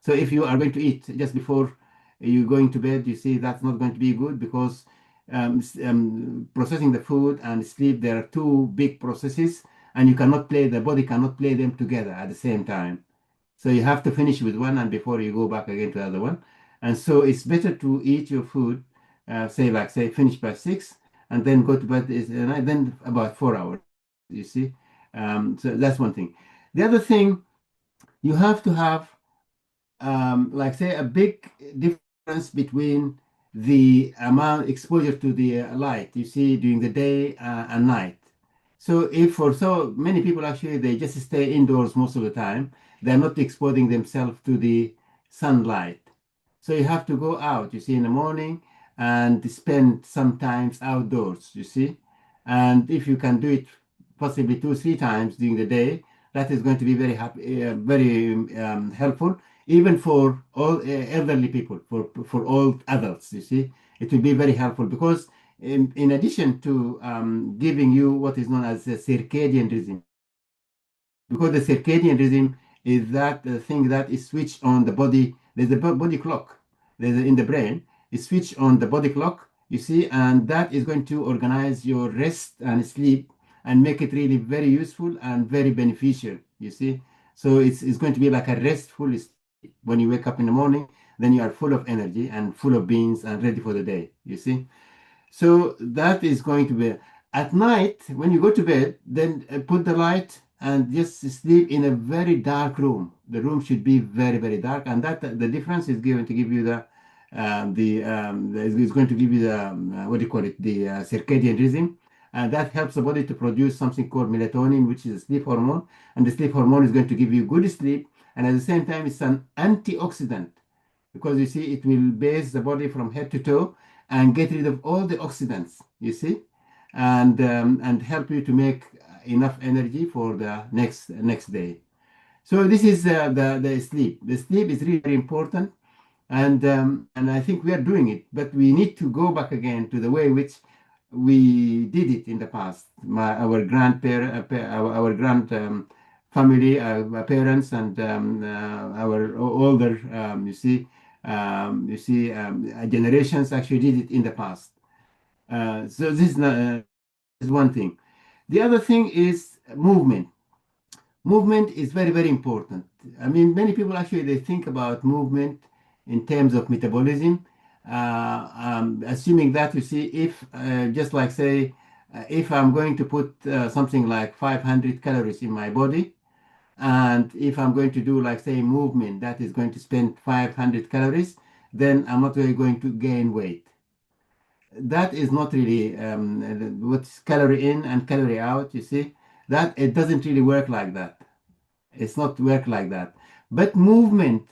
So if you are going to eat just before you going to bed, you see, that's not going to be good, because processing the food and sleep, there are 2 big processes, and the body cannot play them together at the same time. So you have to finish with one and before you go back again to the other one. And so it's better to eat your food, say finish by 6 and then go to bed, and then about 4 hours, you see. So that's one thing. The other thing, you have to have like say a big difference between the amount exposure to the light, you see, during the day and night. So if for so many people, actually, they just stay indoors most of the time, they're not exposing themselves to the sunlight. So you have to go out, you see, in the morning and spend some times outdoors, you see. And if you can do it possibly 2, 3 times during the day, that is going to be very happy, very helpful, even for all elderly people, for all adults, you see. It will be very helpful, because in addition to giving you what is known as the circadian rhythm, because the circadian rhythm is that thing that is switched on the body. There's a body clock in the brain. It's switched on the body clock, you see, and that is going to organize your rest and sleep and make it really very useful and very beneficial, you see. So it's going to be like a restful sleep. When you wake up in the morning, then you are full of energy and full of beans and ready for the day, you see. So that is going to be at night. When you go to bed, then put the light and just sleep in a very dark room. The room should be very, very dark, and that the difference is going to give you is going to give you the what do you call it, the circadian rhythm, and that helps the body to produce something called melatonin, which is a sleep hormone, and the sleep hormone is going to give you good sleep, and at the same time it's an antioxidant, because you see it will bathe the body from head to toe and get rid of all the oxidants, you see, and help you to make enough energy for the next day. So this is the sleep. The sleep is really important, and I think we are doing it, but we need to go back again to the way which we did it in the past. Our grandparent, our grand family, parents, and our older, generations actually did it in the past. So this is one thing. The other thing is movement. Movement is very, very important. I mean, many people actually they think about movement in terms of metabolism, assuming that you see if just like say if I'm going to put something like 500 calories in my body, and if I'm going to do like say movement that is going to spend 500 calories, then I'm not really going to gain weight. That is not really what's calorie in and calorie out. You see that it doesn't really work like that. It's not work like that. But movement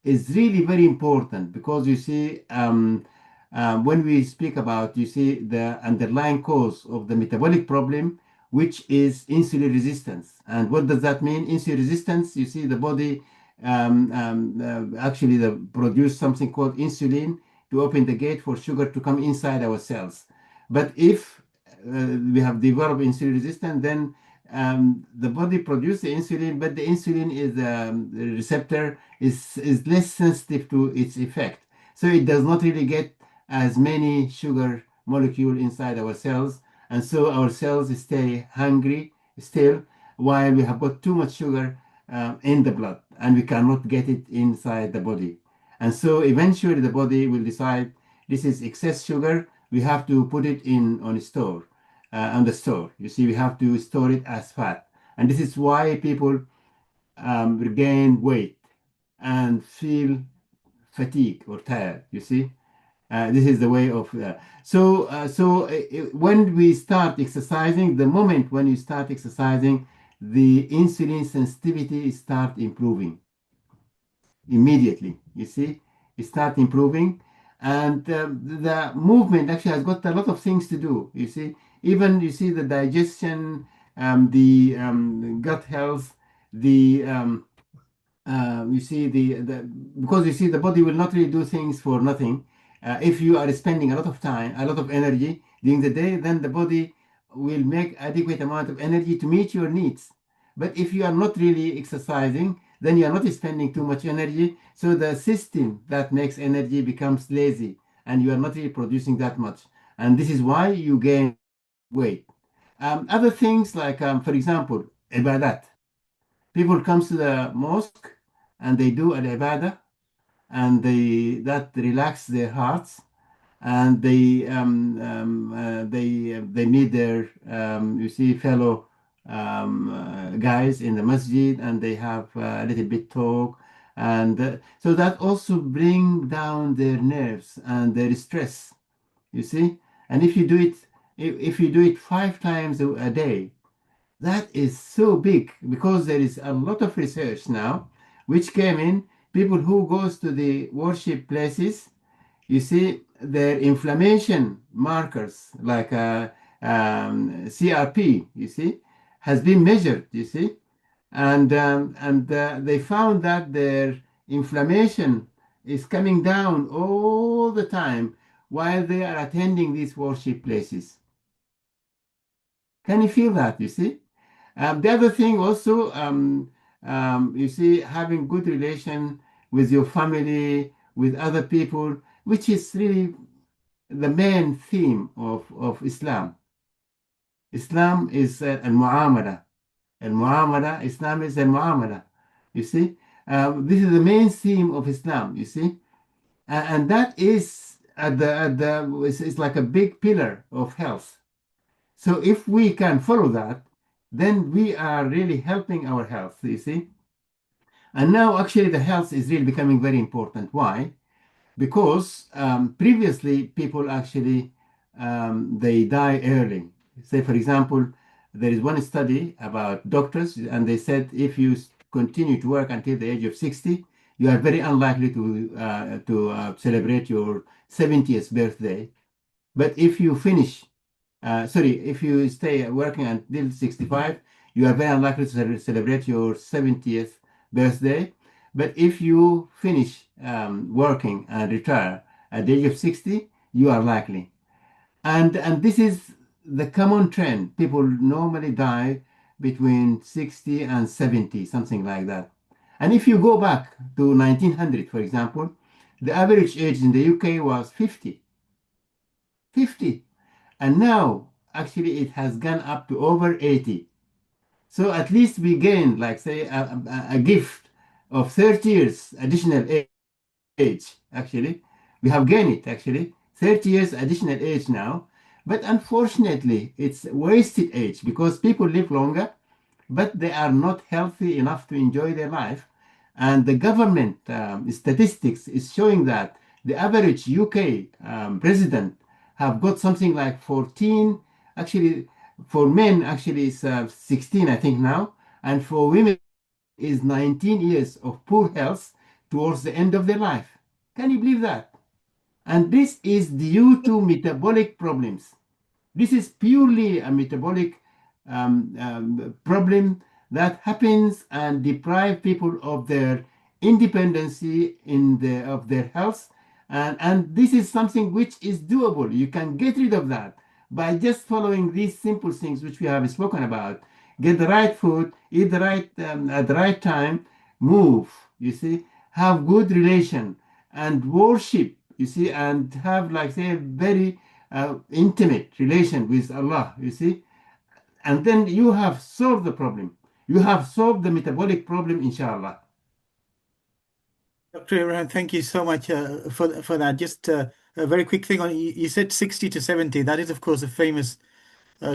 is really very important, because you see when we speak about you see the underlying cause of the metabolic problem, which is insulin resistance. And what does that mean? Insulin resistance, you see the body actually produce something called insulin to open the gate for sugar to come inside our cells. But if we have developed insulin resistance, then the body produces the insulin, but the insulin is the receptor is less sensitive to its effect, so it does not really get as many sugar molecule inside our cells, and so our cells stay hungry still, while we have got too much sugar in the blood, and we cannot get it inside the body. And so eventually the body will decide this is excess sugar, we have to put it in on store. On the store, you see, we have to store it as fat, and this is why people regain weight and feel fatigue or tired. You see, this is the way of. When we start exercising, the moment when you start exercising, the insulin sensitivity start improving immediately. You see, it start improving, and the movement actually has got a lot of things to do. You see, even you see the digestion, the gut health, the you see the because you see the body will not really do things for nothing. If you are spending a lot of time, a lot of energy during the day, then the body will make adequate amount of energy to meet your needs. But if you are not really exercising, then you are not spending too much energy. So the system that makes energy becomes lazy, and you are not really producing that much. And this is why you gain weight. Other things like, for example, ibadat. People come to the mosque and they do an ibadah, and that relax their hearts, and they meet their you see fellow guys in the masjid, and they have a little bit talk, and so that also bring down their nerves and their stress, you see. And if you do it, if you do it 5 times a day, that is so big, because there is a lot of research now which came in. People who goes to the worship places, you see, their inflammation markers like CRP, you see, has been measured, you see, and they found that their inflammation is coming down all the time while they are attending these worship places. Can you feel that? You see, the other thing also, you see, having good relation with your family, with other people, which is really the main theme of Islam. Islam is al-mu'amala. Al-mu'amala, Islam is al-mu'amala. You see, this is the main theme of Islam, you see, and that is it's like a big pillar of health. So if we can follow that, then we are really helping our health, you see. And now actually the health is really becoming very important. Why? Because previously people actually they die early. Say, for example, there is one study about doctors, and they said if you continue to work until the age of 60, you are very unlikely to celebrate your 70th birthday. But if you finish, if you stay working until 65, you are very unlikely to celebrate your 70th birthday. But if you finish working and retire at the age of 60, you are likely. And this is the common trend. People normally die between 60 and 70, something like that. And if you go back to 1900, for example, the average age in the UK was 50. 50. And now, actually, it has gone up to over 80. So at least we gain, like, say, a gift of 30 years additional age, actually. We have gained it, actually. 30 years additional age now. But unfortunately, it's wasted age because people live longer, but they are not healthy enough to enjoy their life. And the government statistics is showing that the average UK president have got something like 14, actually, for men, actually, it's 16, I think now, and for women is 19 years of poor health towards the end of their life. Can you believe that? And this is due to metabolic problems. This is purely a metabolic problem that happens and deprive people of their independency of their health. And this is something which is doable. You can get rid of that by just following these simple things which we have spoken about. Get the right food, eat the right at the right time, move, you see, have good relation and worship, you see, and have, like, say, a very intimate relation with Allah, you see, and then you have solved the problem. You have solved the metabolic problem, inshallah. Dr. Ibrahim, thank you so much for that. Just a very quick thing on you said 60 to 70. That is, of course, a famous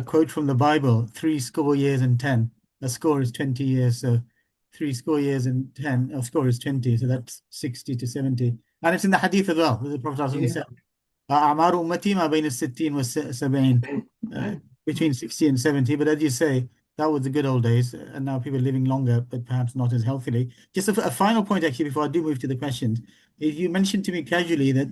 quote from the Bible: 60 years and 10. A score is 20 years, so 60 years and 10. A score is 20, so that's 60 to 70. And it's in the Hadith as well. The Prophet said, "أعمار أمتي ما بين الستين والسبعين," between 60 and 70. But as you say, that was the good old days, and now people are living longer, but perhaps not as healthily. Just a final point, actually, before I do move to the questions. You mentioned to me casually that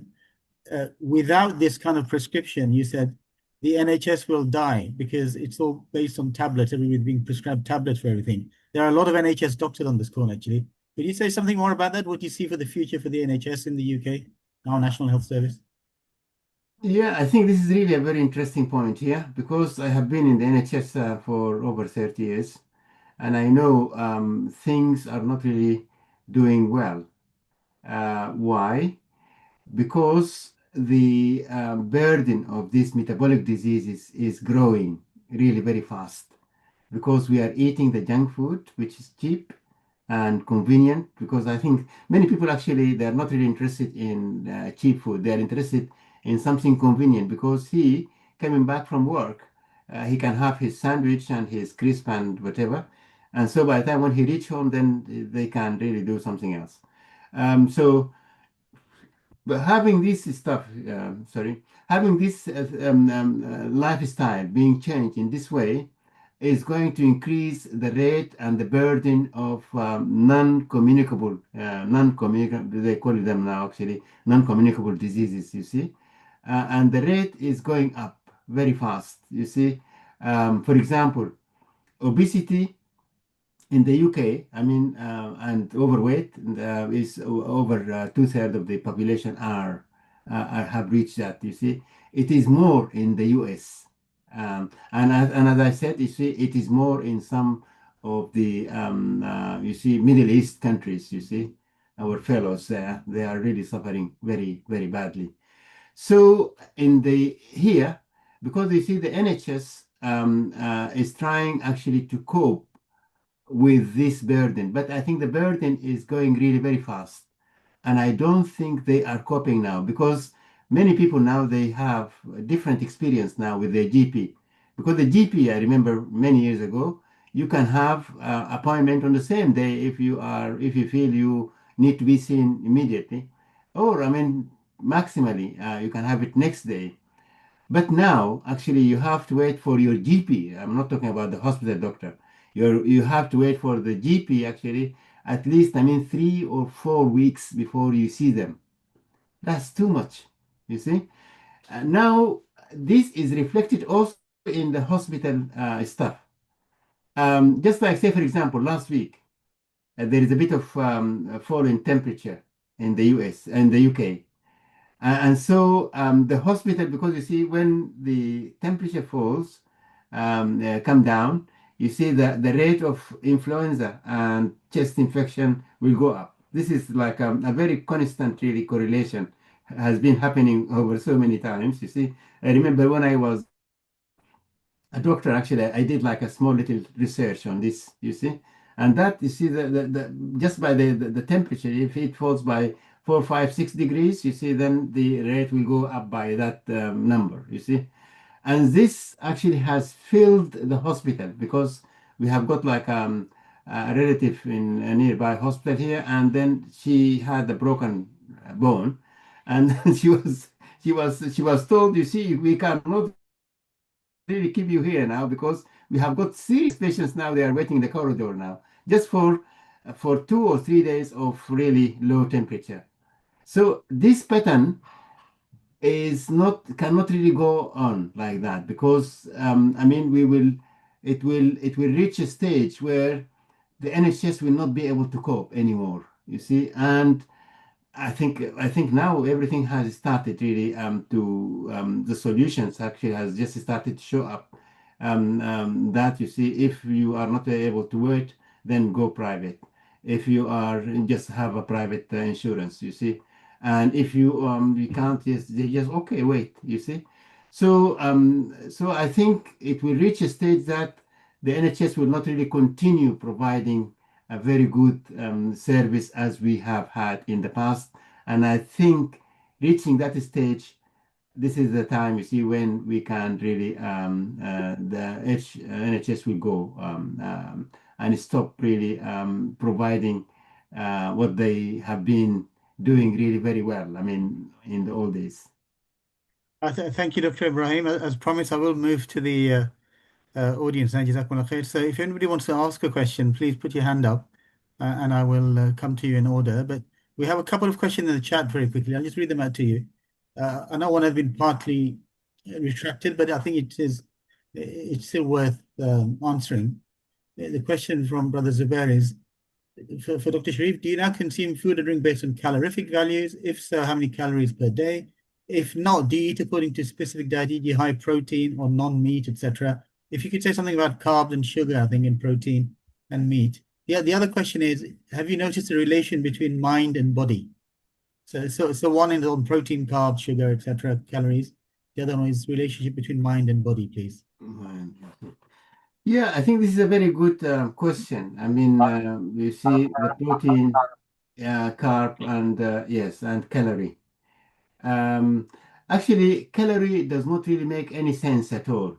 without this kind of prescription, you said the NHS will die because it's all based on tablets. Everybody's being prescribed tablets for everything. There are a lot of NHS doctors on this call, actually. Could you say something more about that? What do you see for the future for the NHS in the UK, our National Health Service? Yeah, I think this is really a very interesting point here because I have been in the NHS for over 30 years, and I know things are not really doing well. Why? Because the burden of these metabolic diseases is growing really very fast because we are eating the junk food, which is cheap and convenient. Because I think many people actually they are not really interested in cheap food. They are interested in something convenient because he coming back from work, he can have his sandwich and his crisp and whatever. And so by the time when he reach home, then they can really do something else. So but having this stuff, having this lifestyle being changed in this way is going to increase the rate and the burden of non-communicable, they call them now actually, non-communicable diseases, you see. And the rate is going up very fast, you see. For example, obesity in the UK, I mean, and overweight is over 2/3 of the population have reached that. You see, it is more in the US, and as I said, you see, it is more in some of the you see Middle East countries. You see, our fellows there, they are really suffering very very badly. So in the here, because you see the NHS is trying actually to cope with this burden. But I think the burden is going really very fast. And I don't think they are coping now because many people now they have a different experience now with their GP. Because the GP, I remember many years ago, you can have appointment on the same day if you feel you need to be seen immediately. Or I mean maximally you can have it next day. But now, actually, you have to wait for your GP. I'm not talking about the hospital doctor. You have to wait for the GP, actually, at least, 3 or 4 weeks before you see them. That's too much, you see. Now, this is reflected also in the hospital staff. Just like, say, for example, last week, there is a bit of fall in temperature in the US and the UK. And so the hospital, because you see, when the temperature falls, come down, you see the rate of influenza and chest infection will go up. This is like a very constant, really, correlation has been happening over so many times. You see, I remember when I was a doctor, actually, I did like a small little research on this, you see. And that, you see, just by the temperature, if it falls by 4, 5, 6 degrees, you see, then the rate will go up by that number, you see. And this actually has filled the hospital because we have got like a relative in a nearby hospital here, and then she had a broken bone, and she was told, you see, we cannot really keep you here now because we have got serious patients now. They are waiting in the corridor now, just for 2 or 3 days of really low temperature. So this pattern is not cannot really go on like that because it will reach a stage where the NHS will not be able to cope anymore. You see, and I think now everything has started really to the solutions actually has just started to show up. That, you see, if you are not able to wait, then go private. If you are just have a private insurance, you see, and if you can't, just okay, wait, you see. So I think it will reach a stage that the NHS will not really continue providing a very good service as we have had in the past. And I think reaching that stage, this is the time, you see, when we can really, NHS will go and stop really providing what they have been doing really very well, in the old days. Thank you, Dr. Ibrahim. As promised, I will move to the audience now. Jazakumullah khair. So if anybody wants to ask a question, please put your hand up and I will come to you in order. But we have a couple of questions in the chat very quickly. I'll just read them out to you. I know one has been partly retracted, but I think it's still worth answering. The question from Brother Zubair is, for Dr. Sharief, do you now consume food and drink based on calorific values? If so, how many calories per day? If not, do you eat according to specific diet, e.g. high protein or non-meat, etc.? If you could say something about carbs and sugar, I think, in protein and meat. Yeah, the other question is, have you noticed a relation between mind and body? So one is on protein, carbs, sugar, etc., calories. The other one is relationship between mind and body, please. Yeah, I think this is a very good question. You see the protein, carb, and yes, and calorie. Actually, calorie does not really make any sense at all.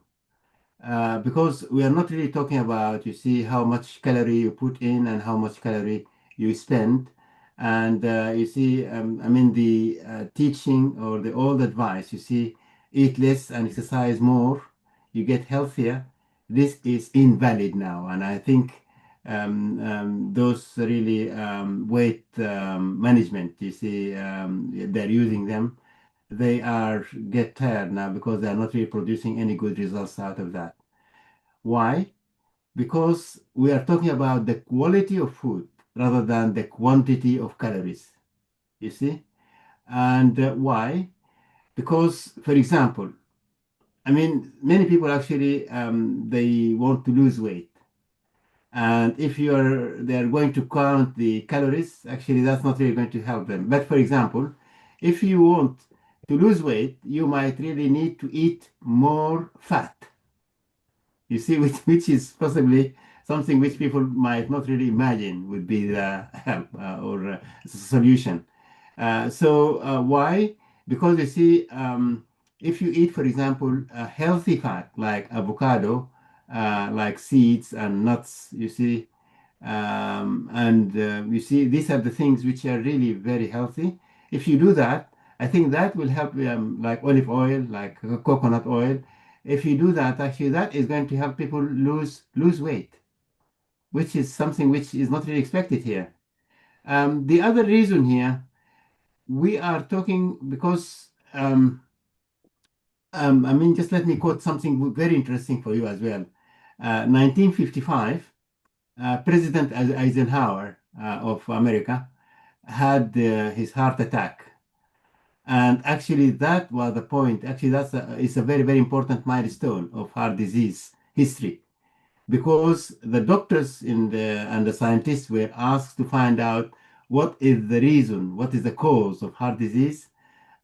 Because we are not really talking about, you see, how much calorie you put in and how much calorie you spend. And you see, the teaching or the old advice, you see, eat less and exercise more, you get healthier. This is invalid now. And I think those really weight management, you see, they're using them. They are get tired now because they are not really producing any good results out of that. Why? Because we are talking about the quality of food rather than the quantity of calories. You see? And why? Because, for example, many people actually they want to lose weight, and if they're going to count the calories, actually that's not really going to help them. But for example, if you want to lose weight, you might really need to eat more fat. You see, which is possibly something which people might not really imagine would be the help or solution. Why? Because you see, if you eat, for example, a healthy fat like avocado, like seeds and nuts, you see, and you see, these are the things which are really very healthy. If you do that, I think that will help, like olive oil, like coconut oil. If you do that, actually, that is going to help people lose weight, which is something which is not really expected here. The other reason here, we are talking because, I mean, just let me quote something very interesting for you as well. 1955, President Eisenhower of America had his heart attack. And actually, that was the point. Actually, it's a very, very important milestone of heart disease history, because the doctors and the scientists were asked to find out what is the reason, what is the cause of heart disease,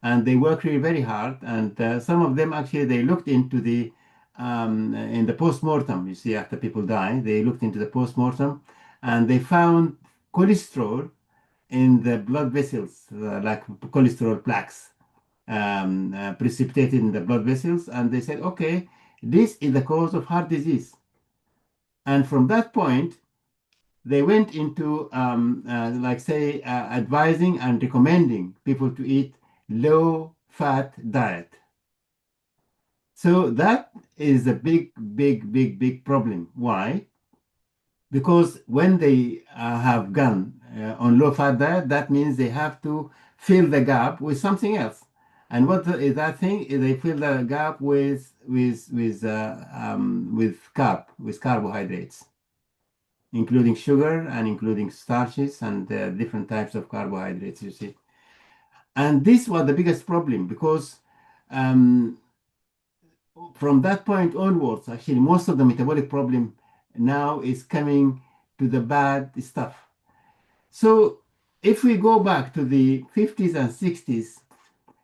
and they worked really very hard. And some of them actually they looked into the in the post-mortem. You see, after people die, they looked into the post-mortem, and they found cholesterol in the blood vessels, like cholesterol plaques precipitated in the blood vessels, and they said, okay, this is the cause of heart disease. And from that point, they went into, like say, advising and recommending people to eat low-fat diet. So that is a big, big, big, big problem. Why? Because when they have gone on low-fat diet, that means they have to fill the gap with something else. And what is that thing? They fill the gap with carbohydrates, including sugar and including starches and different types of carbohydrates, you see. And this was the biggest problem, because from that point onwards, actually, most of the metabolic problem now is coming to the bad stuff. So if we go back to the 50s and 60s,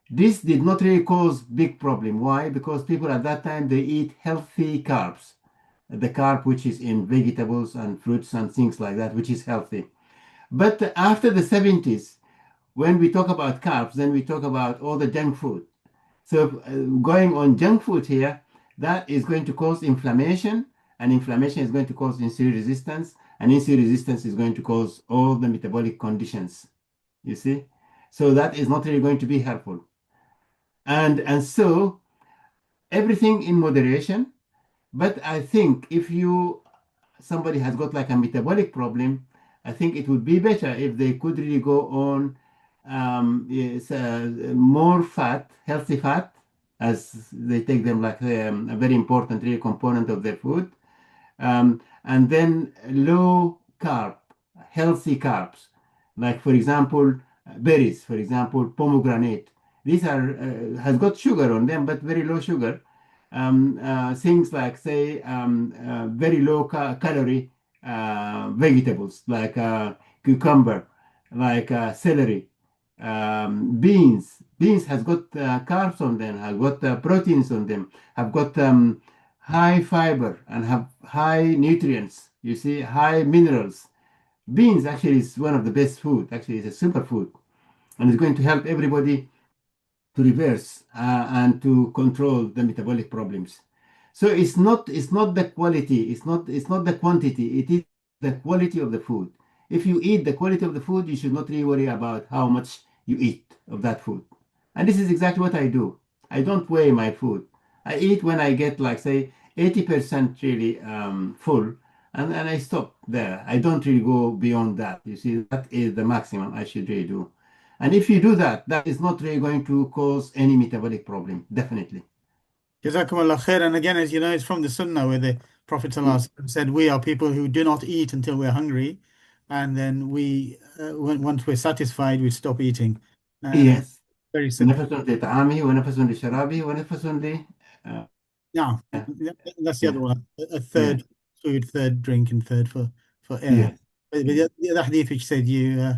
this did not really cause big problem. Why? Because people at that time, they eat healthy carbs. The carb which is in vegetables and fruits and things like that, which is healthy. But after the 70s, when we talk about carbs, then we talk about all the junk food. So going on junk food here, that is going to cause inflammation, and inflammation is going to cause insulin resistance, and insulin resistance is going to cause all the metabolic conditions, you see? So that is not really going to be helpful. And so everything in moderation. But I think if somebody has got like a metabolic problem, I think it would be better if they could really go on more fat, healthy fat, as they take them like a very important real component of their food, and then low carb, healthy carbs, like for example berries, for example pomegranate. These are has got sugar on them, but very low sugar. Things like say very low calorie vegetables like cucumber, like celery, beans. Beans has got carbs on them, have got proteins on them, have got high fiber and have high nutrients. You see, high minerals. Beans actually is one of the best food. Actually, it's a superfood, and it's going to help everybody to reverse and to control the metabolic problems. So it's not the quality, it's not the quantity, it is the quality of the food. If you eat the quality of the food, you should not really worry about how much you eat of that food. And this is exactly what I do. I don't weigh my food. I eat when I get like say 80% really full, and I stop there. I don't really go beyond that. You see, that is the maximum I should really do. And if you do that, that is not really going to cause any metabolic problem, definitely. Jazakumullah khair. And again, as you know, it's from the Sunnah where the Prophet ﷺ said, we are people who do not eat until we're hungry. And then once we're satisfied, we stop eating. And Yes. very simple. نفس لطعامه ونفس لشرابه ونفس ل Yeah, yeah, that's the other yeah, one. A yeah, third food, third drink, and third for air. yeah. But the other hadith which said you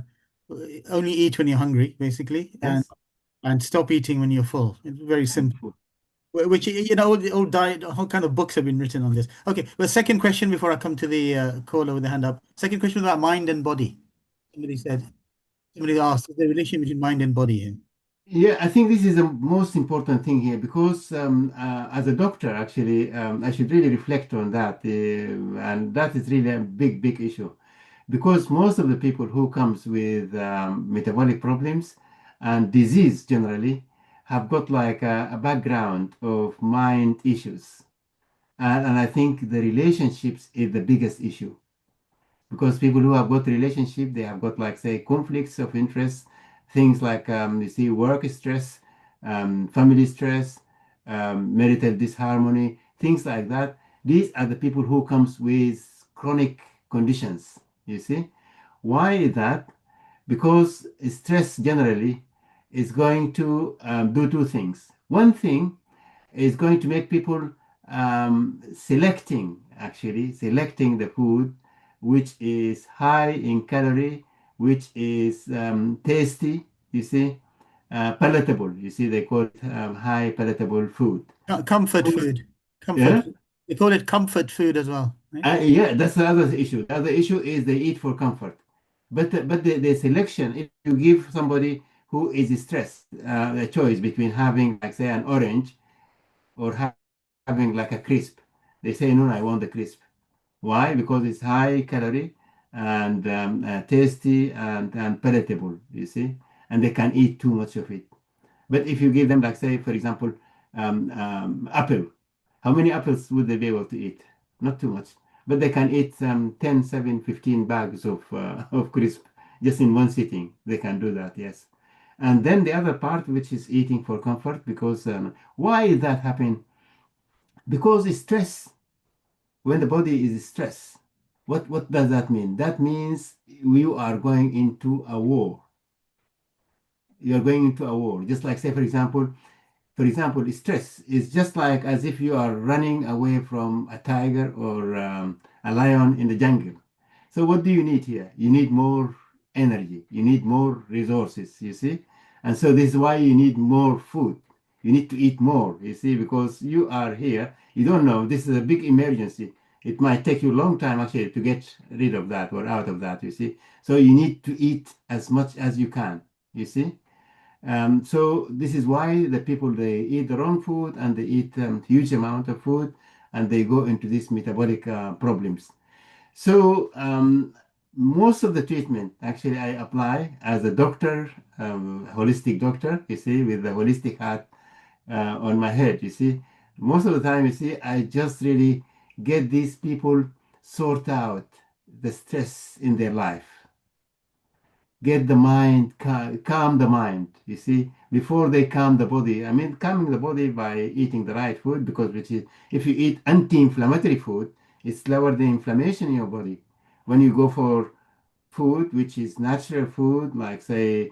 only eat when you're hungry, basically, Yes. and stop eating when you're full. It's very simple. Which, you know, all diet, whole kind of books have been written on this. Okay, well, second question before I come to the caller with the hand up. Second question about mind and body. Somebody asked, is there a relation between mind and body here? Yeah, I think this is the most important thing here, because as a doctor, actually, I should really reflect on that, and that is really a big, big issue, because most of the people who comes with metabolic problems, and disease generally have got like a background of mind issues. And I think the relationships is the biggest issue, because people who have got relationship, they have got like say conflicts of interest, things like you see work stress, family stress, marital disharmony, things like that. These are the people who comes with chronic conditions. You see, why is that? Because stress generally is going to do two things. One thing is going to make people selecting the food which is high in calorie, which is tasty, you see, palatable. You see, they call it high palatable food. Comfort food. Comfort Yeah, food. They call it comfort food as well, right? yeah, that's the other issue. The other issue is they eat for comfort. But the selection, if you give somebody who is stressed a choice between having, like, say, an orange or having like a crisp, they say, no, I want the crisp. Why? Because it's high calorie and tasty and palatable, you see, and they can eat too much of it. But if you give them, like, say, for example, apple, how many apples would they be able to eat? Not too much. But they can eat 10, 7, 15 bags of crisp just in one sitting. They can do that, yes. And then the other part, which is eating for comfort, because why is that happening? Because it's stress. When the body is stressed, what does that mean? That means you are going into a war. You are going into a war. Just like, say, for example, stress is just like as if you are running away from a tiger or a lion in the jungle. So what do you need here? You need more energy. You need more resources, you see? And so this is why you need more food. You need to eat more, you see, because you are here. You don't know. This is a big emergency. It might take you a long time actually to get rid of that or out of that, you see. So you need to eat as much as you can, you see. So this is why the people, they eat the wrong food and they eat huge amount of food and they go into these metabolic problems. So most of the treatment actually I apply as a doctor, holistic doctor, you see, with the holistic hat on my head, you see. Most of the time, you see, I just really get these people sort out the stress in their life, get the mind, calm the mind, you see, before they calm the body. I mean, calming the body by eating the right food, because which is, if you eat anti-inflammatory food, it's lower the inflammation in your body. When you go for food which is natural food, like say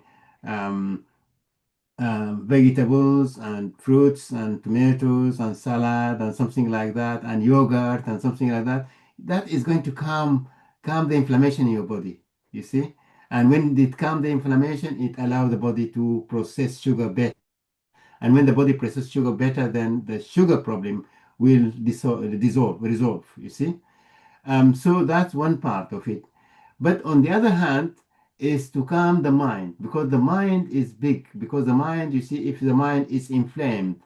vegetables and fruits and tomatoes and salad and something like that, and yogurt and something like that, that is going to calm the inflammation in your body, you see. And when it calm the inflammation, it allows the body to process sugar better. And when the body processes sugar better, then the sugar problem will resolve, you see. So that's one part of it. But on the other hand, is to calm the mind, because the mind is big. Because the mind, you see, if the mind is inflamed,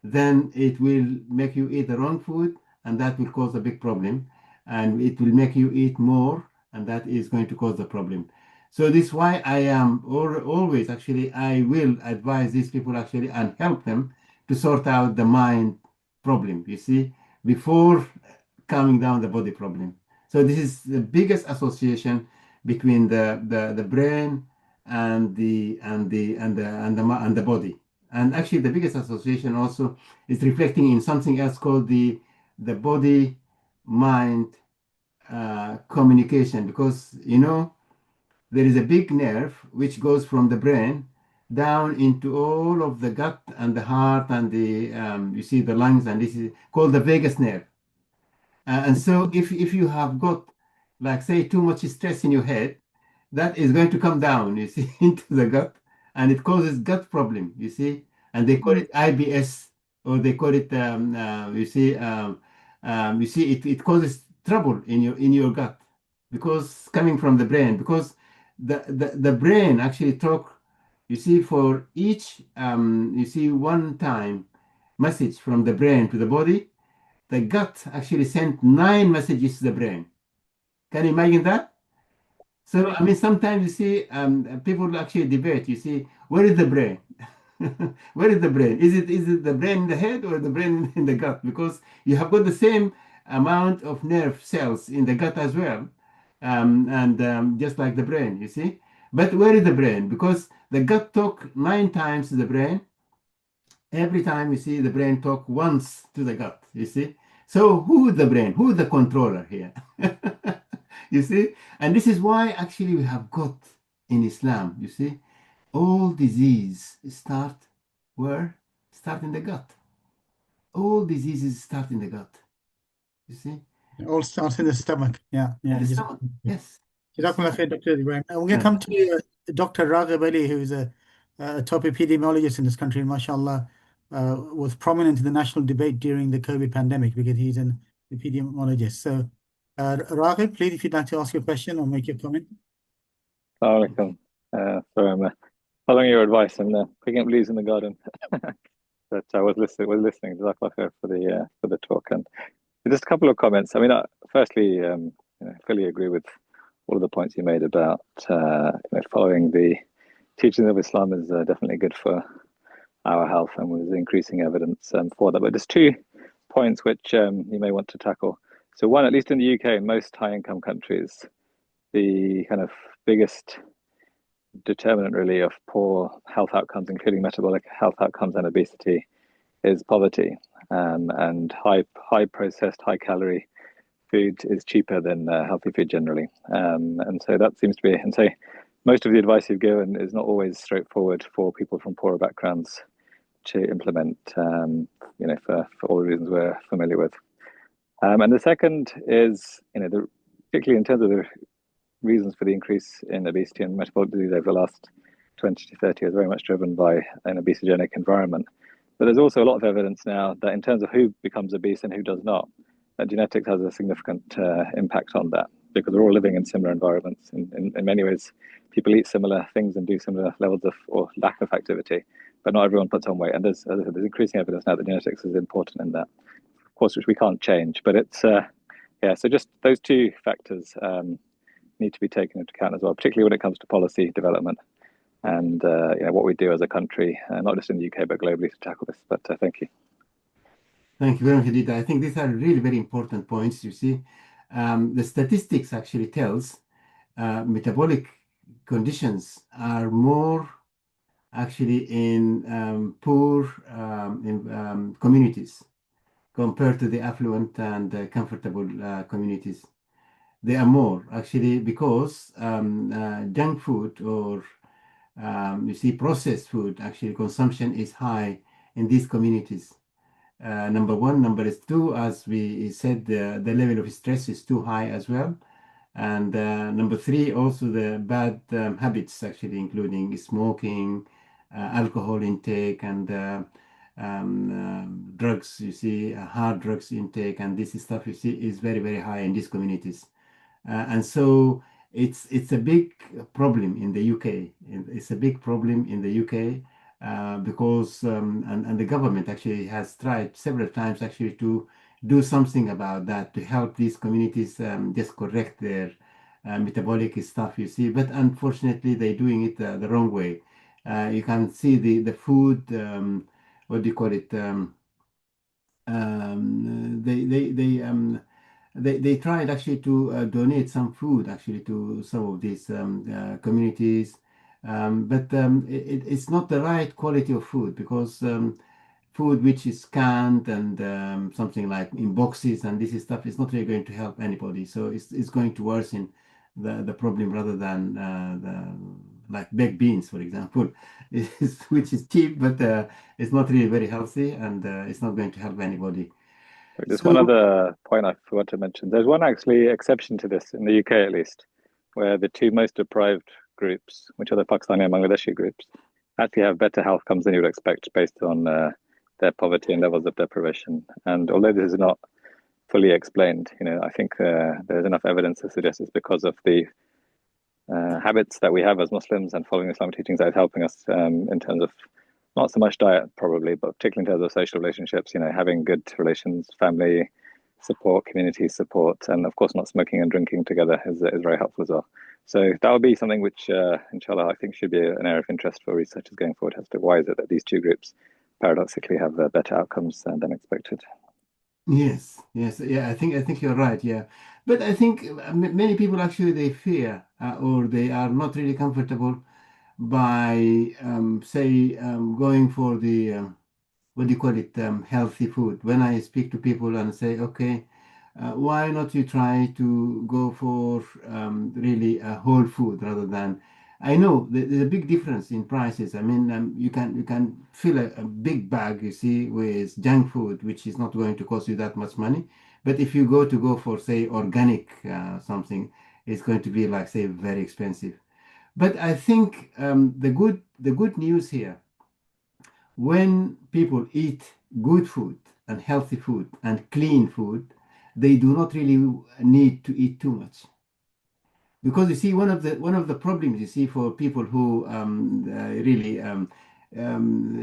then it will make you eat the wrong food, and that will cause a big problem. And it will make you eat more, and that is going to cause the problem. So this is why I am always actually, I will advise these people actually and help them to sort out the mind problem, you see, before calming down the body problem. So this is the biggest association between the brain and the body. And actually, the biggest association also is reflecting in something else called the body mind communication, because there is a big nerve which goes from the brain down into all of the gut and the heart and the you see the lungs, and this is called the vagus nerve. And so if you have got, like, say, too much stress in your head, that is going to come down, you see, into the gut, and it causes gut problem, you see, and they call it IBS, or they call it, it causes trouble in your gut, because coming from the brain, because the brain actually talk, you see, for each, one time message from the brain to the body, the gut actually sent 9 messages to the brain. Can you imagine that? So, I mean, sometimes you see people actually debate, you see, where is the brain? Where is the brain? Is it the brain in the head or the brain in the gut? Because you have got the same amount of nerve cells in the gut as well, and just like the brain, you see. But where is the brain? Because the gut talk 9 times to the brain. Every time you see the brain talk once to the gut, you see. So who is the brain? Who is the controller here? You see? And this is why actually we have got in Islam, you see, all disease start where? Start in the gut. All diseases start in the gut. You see? It all starts in the stomach. Yeah, In yeah. the stomach. Yes. Jazakumullah khair, Dr. Ibrahim. We're going to Thank come to Dr. Raghib Ali, who's a top epidemiologist in this country, and mashallah, was prominent in the national debate during the COVID pandemic because he's an epidemiologist. So, Raghib, please, if you'd like to ask your question or make your comment. Alaikum. Sorry, I'm following your advice and picking up leaves in the garden. But I was listening. Jazakallah khair for the talk. And just a couple of comments. I mean, firstly, I fully agree with all of the points you made about following the teachings of Islam is definitely good for our health, and with increasing evidence for that. But there's 2 points which you may want to tackle. So one, at least in the UK and most high-income countries, the kind of biggest determinant really of poor health outcomes, including metabolic health outcomes and obesity, is poverty. And high processed, high calorie food is cheaper than healthy food generally. And so that seems to be, and so most of the advice you've given is not always straightforward for people from poorer backgrounds to implement, for all the reasons we're familiar with. And the second is, particularly in terms of the reasons for the increase in obesity and metabolic disease over the last 20 to 30 years, very much driven by an obesogenic environment. But there's also a lot of evidence now that in terms of who becomes obese and who does not, that genetics has a significant impact on that, because we're all living in similar environments. In many ways, people eat similar things and do similar levels of or lack of activity, but not everyone puts on weight. And there's increasing evidence now that genetics is important in that, of course, which we can't change. But it's, so just those 2 factors need to be taken into account as well, particularly when it comes to policy development and what we do as a country, not just in the UK but globally, to tackle this. But thank you. Thank you very much, Hadid. I think these are really very important points. You see, the statistics actually tells metabolic conditions are more actually in poor communities compared to the affluent and comfortable communities. They are more actually because junk food or you see processed food actually consumption is high in these communities. Number 1. Number 2, as we said, the level of stress is too high as well. And number 3, also the bad habits actually, including smoking, alcohol intake, and drugs, you see, hard drugs intake, and this stuff, you see, is very, very high in these communities. And so it's a big problem in the UK. It's a big problem in the UK because and the government actually has tried several times actually to do something about that, to help these communities just correct their metabolic stuff, you see. But unfortunately, they're doing it the wrong way. You can see the food, what do you call it? They tried actually to donate some food actually to some of these communities, but it's not the right quality of food, because food which is canned and something like in boxes and this stuff is not really going to help anybody. So it's going to worsen the problem rather than like baked beans, for example, which is cheap, but it's not really very healthy, and it's not going to help anybody. There's one other point I forgot to mention. There's one actually exception to this in the UK, at least, where the 2 most deprived groups, which are the Pakistani and Bangladeshi groups, actually have better health outcomes than you would expect based on their poverty and levels of deprivation. And although this is not fully explained, I think there's enough evidence to suggest it's because of the habits that we have as Muslims and following Islamic teachings that is helping us in terms of not so much diet probably, but particularly in terms of social relationships, having good relations, family support, community support, and of course not smoking and drinking together is very helpful as well. So that will be something which, inshallah, I think should be an area of interest for researchers going forward as to why is it that these two groups paradoxically have better outcomes than expected. Yes, yes, yeah. I think you're right. Yeah, but I think many people actually they fear or they are not really comfortable by say going for the what do you call it, healthy food. When I speak to people and say, okay, why not you try to go for really whole food rather than, I know there's a big difference in prices. I mean, you can fill a big bag, you see, with junk food, which is not going to cost you that much money. But if you go for say organic something, it's going to be like say very expensive. But I think the good news here, when people eat good food and healthy food and clean food, they do not really need to eat too much. Because you see, one of the problems you see for people who really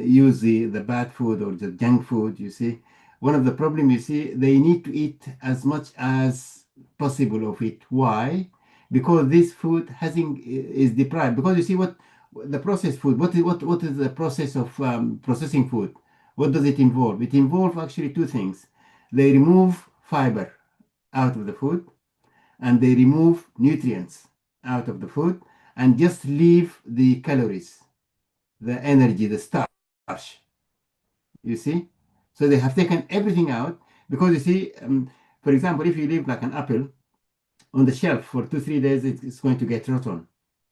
use the bad food or the junk food, you see, one of the problems you see, they need to eat as much as possible of it. Why? Because this food hasn't is deprived. Because you see what the processed food. What is the process of processing food? What does it involve? It involves actually two things. They remove fiber out of the food and they remove nutrients out of the food and just leave the calories, the energy, the starch. You see? So they have taken everything out because you see, for example, if you leave like an apple on the shelf for 2 3 days, it's going to get rotten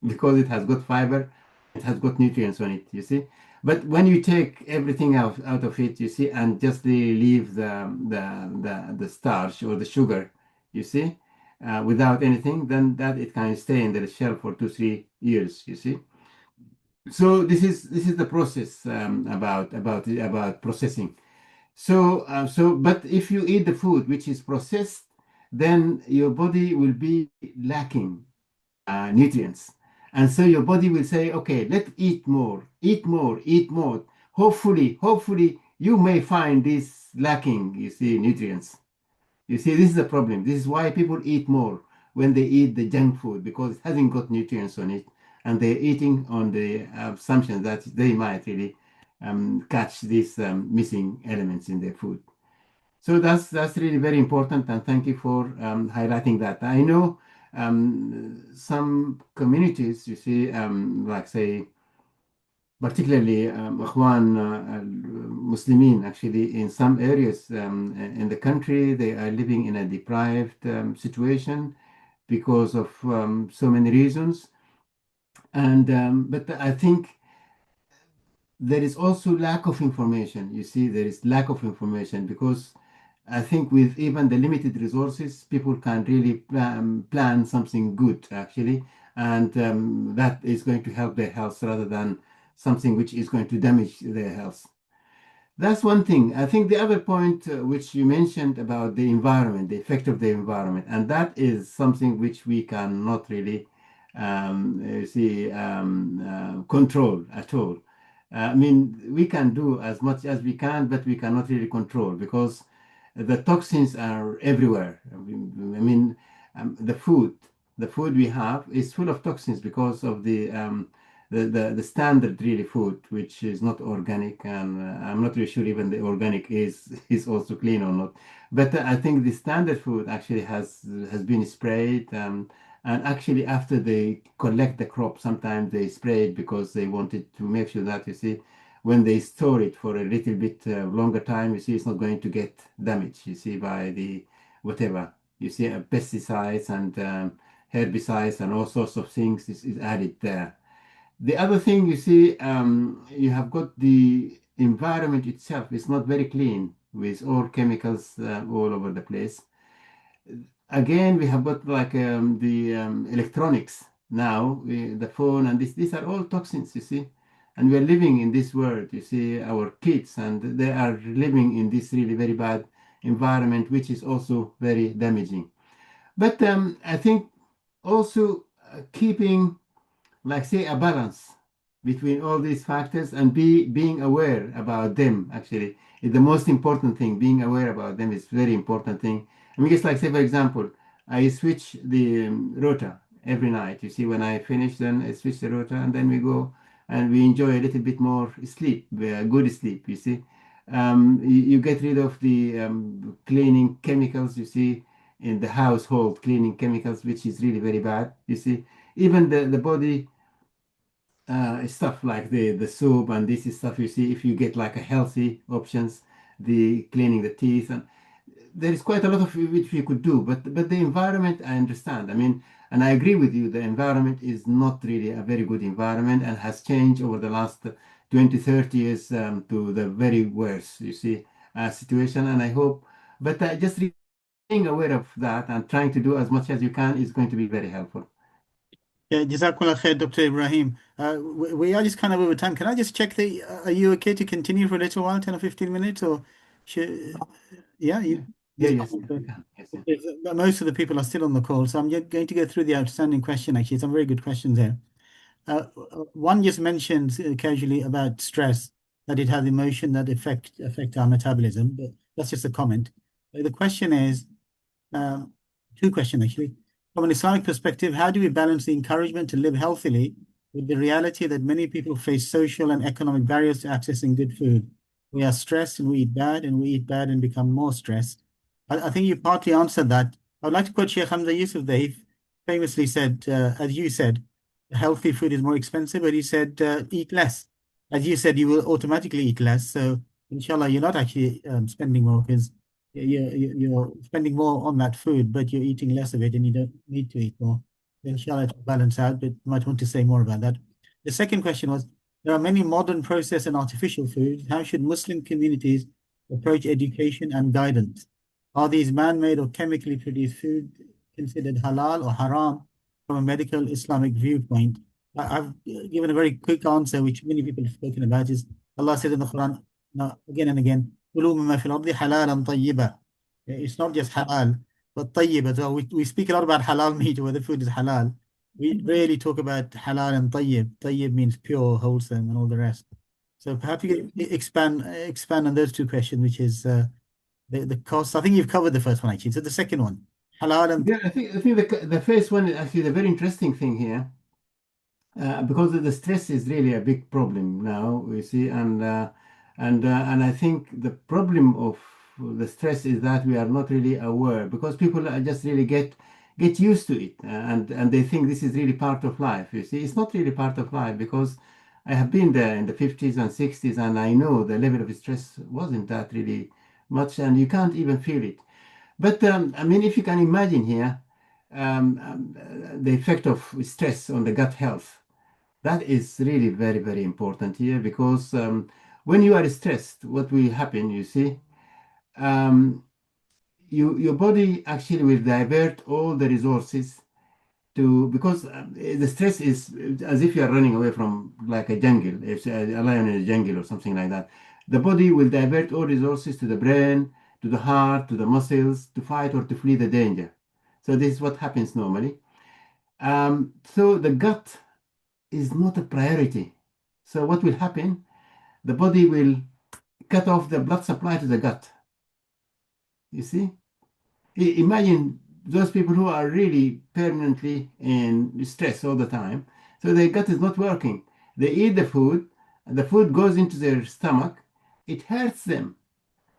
because it has got fiber, it has got nutrients on it, you see. But when you take everything out of it, you see, and just leave the starch or the sugar, you see, without anything, then that it can stay in the shelf for 2 3 years, you see. So this is the process about processing. But if you eat the food which is processed, then your body will be lacking nutrients. And so your body will say, okay, let's eat more, eat more, eat more. Hopefully, you may find this lacking, you see, nutrients. You see, this is the problem. This is why people eat more when they eat the junk food because it hasn't got nutrients on it. And they're eating on the assumption that they might really catch these missing elements in their food. So that's really very important, and thank you for highlighting that. I know some communities, you see, like say, particularly Ikhwan Muslimin, actually, in some areas in the country, they are living in a deprived situation because of so many reasons. And but I think there is also lack of information. You see, there is lack of information because I think with even the limited resources, people can really plan something good actually, and that is going to help their health rather than something which is going to damage their health. That's one thing. I think the other point which you mentioned about the environment, the effect of the environment, and that is something which we cannot really control at all. I mean, we can do as much as we can, but we cannot really control because the toxins are everywhere. The food we have is full of toxins because of the standard really food, which is not organic, and I'm not really sure even the organic is also clean or not. But I think the standard food actually has been sprayed, and actually after they collect the crop, sometimes they spray it because they wanted to make sure that, you see, when they store it for a little bit longer time, you see, it's not going to get damaged, you see, by the whatever, you see, pesticides and herbicides and all sorts of things is added there. The other thing, you see, you have got the environment itself. It's not very clean with all chemicals all over the place. Again, we have got like the electronics now, the phone, and these are all toxins, you see. And we're living in this world, you see, our kids, and they are living in this really very bad environment, which is also very damaging. But I think also keeping, like say, a balance between all these factors and being aware about them actually is the most important thing. Being aware about them is very important thing. I mean, just like say, for example, I switch the rota every night. You see, when I finish, then I switch the rota, and then we go and we enjoy a little bit more sleep, good sleep. You see, you get rid of the cleaning chemicals. You see, in the household cleaning chemicals, which is really very bad. You see, even the body stuff like the soap and this is stuff. You see, if you get like a healthy options, the cleaning the teeth, and there is quite a lot of which we could do, but the environment, I understand. I mean, and I agree with you, the environment is not really a very good environment and has changed over the last 20, 30 years to the very worst, you see, situation. And I hope, but just being aware of that and trying to do as much as you can is going to be very helpful. Yeah, Jazakallah khair, Dr. Ibrahim. We are just kind of over time. Can I just check are you okay to continue for a little while, 10 or 15 minutes, or should, yeah, Yeah, yes, yes. Most of the people are still on the call, so I'm going to go through the outstanding question, actually. Some very good questions there. One just mentioned casually about stress, that it has emotion that affect our metabolism, but that's just a comment. The question is, two questions actually. From an Islamic perspective, how do we balance the encouragement to live healthily with the reality that many people face social and economic barriers to accessing good food? We are stressed and we eat bad, and we eat bad and become more stressed. I think you partly answered that. I'd like to quote Sheikh Hamza Yusuf there. He famously said, as you said, healthy food is more expensive, but he said, eat less. As you said, you will automatically eat less. So inshallah, you're not actually spending more, because you're spending more on that food, but you're eating less of it and you don't need to eat more. Inshallah, it will balance out, but you might want to say more about that. The second question was, there are many modern processed and artificial foods. How should Muslim communities approach education and guidance? Are these man-made or chemically produced food considered halal or haram from a medical Islamic viewpoint? I've given a very quick answer, which many people have spoken about, is Allah said in the Quran, again and again, it's not just halal, but tayyib as well. We speak a lot about halal meat, whether food is halal. We rarely talk about halal and tayyib. Tayyib means pure, wholesome, and all the rest. So perhaps you can expand on those two questions, which is the cost. I think you've covered the first one actually. So the second one, halal and yeah, I think the first one is actually the very interesting thing here. Because the stress is really a big problem now, you see, and I think the problem of the stress is that we are not really aware, because people are just really get used to it, and they think this is really part of life. You see, it's not really part of life, because I have been there in the 50s and 60s, and I know the level of stress wasn't that really much, and you can't even feel it. But I mean, if you can imagine here, the effect of stress on the gut health. That is really very, very important here, because when you are stressed, what will happen, you see, your body actually will divert all the resources because the stress is as if you are running away from like a jungle, if a lion in a jungle or something like that. The body will divert all resources to the brain, to the heart, to the muscles, to fight or to flee the danger. So this is what happens normally. So the gut is not a priority. So what will happen? The body will cut off the blood supply to the gut. You see? Imagine those people who are really permanently in stress all the time. So their gut is not working. They eat the food, and the food goes into their stomach. It hurts them.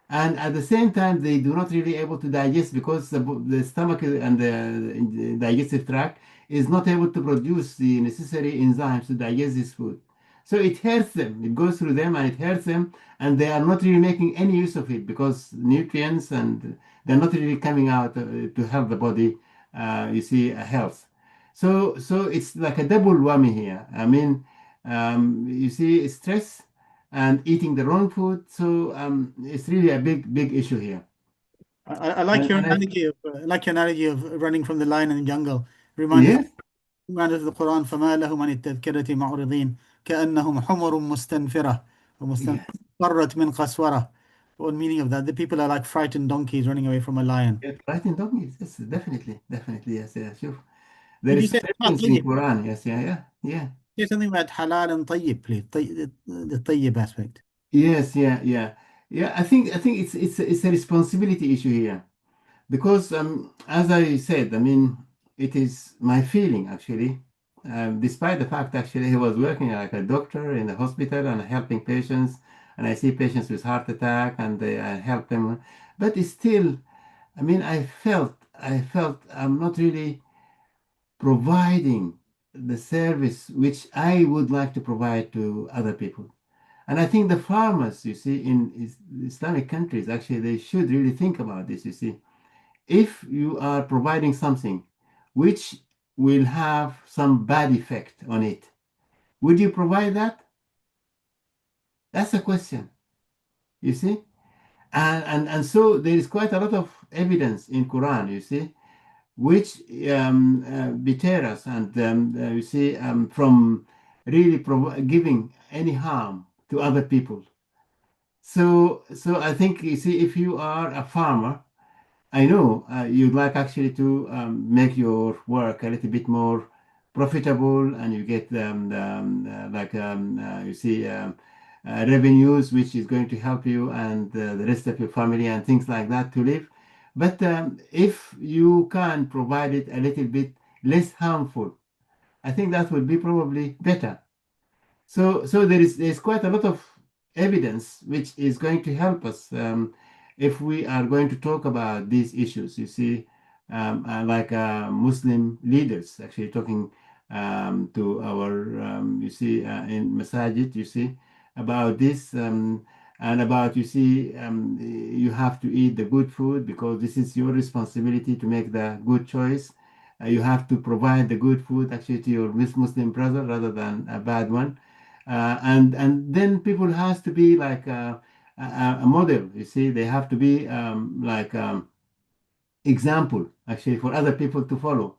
And at the same time, they do not really able to digest, because the stomach and the digestive tract is not able to produce the necessary enzymes to digest this food. So it hurts them. It goes through them and it hurts them, and they are not really making any use of it, because nutrients and they're not really coming out to help the body, you see, health. So it's like a double whammy here. I mean, you see, stress and eating the wrong food. So it's really a big issue here. I like your analogy of running from the lion in the jungle. Reminds us of the Quran, فَمَا لَهُمْ عَنِ التَّذْكِرَةِ مَعْرِضِينَ كَأَنَّهُمْ حُمُرٌ مُسْتَنْفِرَةٌ وَمُسْتَنْفِرَةٌ مِنْ قَسْوَرَةٍ. What meaning of that? The people are like frightened donkeys running away from a lion. Yeah, frightened donkeys. Yes, definitely, yes, sure. There is reference in Quran. Yes, yeah. Say something about halal and tayyib, please. The tayyib aspect. Yes, yeah. I think it's a responsibility issue here, because as I said, I mean, it is my feeling actually, despite the fact actually he was working like a doctor in the hospital and helping patients, and I see patients with heart attack and I help them, but it's still, I mean, I felt I'm not really providing the service which I would like to provide to other people. And I think the farmers, you see, in Islamic countries, actually, they should really think about this, you see. If you are providing something which will have some bad effect on it, would you provide that? That's a question, you see. And so there is quite a lot of evidence in Quran, you see, which deter us and you see from really giving any harm to other people. So I think, you see, if you are a farmer, I know you'd like actually to make your work a little bit more profitable, and you get you see revenues, which is going to help you and the rest of your family and things like that to live. But if you can provide it a little bit less harmful, I think that would be probably better. So there's quite a lot of evidence which is going to help us if we are going to talk about these issues. You see, like Muslim leaders actually talking to our, you see, in Masajid, you see, about this and about, you see, you have to eat the good food because this is your responsibility to make the good choice. You have to provide the good food actually to your Muslim brother rather than a bad one. And then people has to be like a model. You see, they have to be like example actually for other people to follow,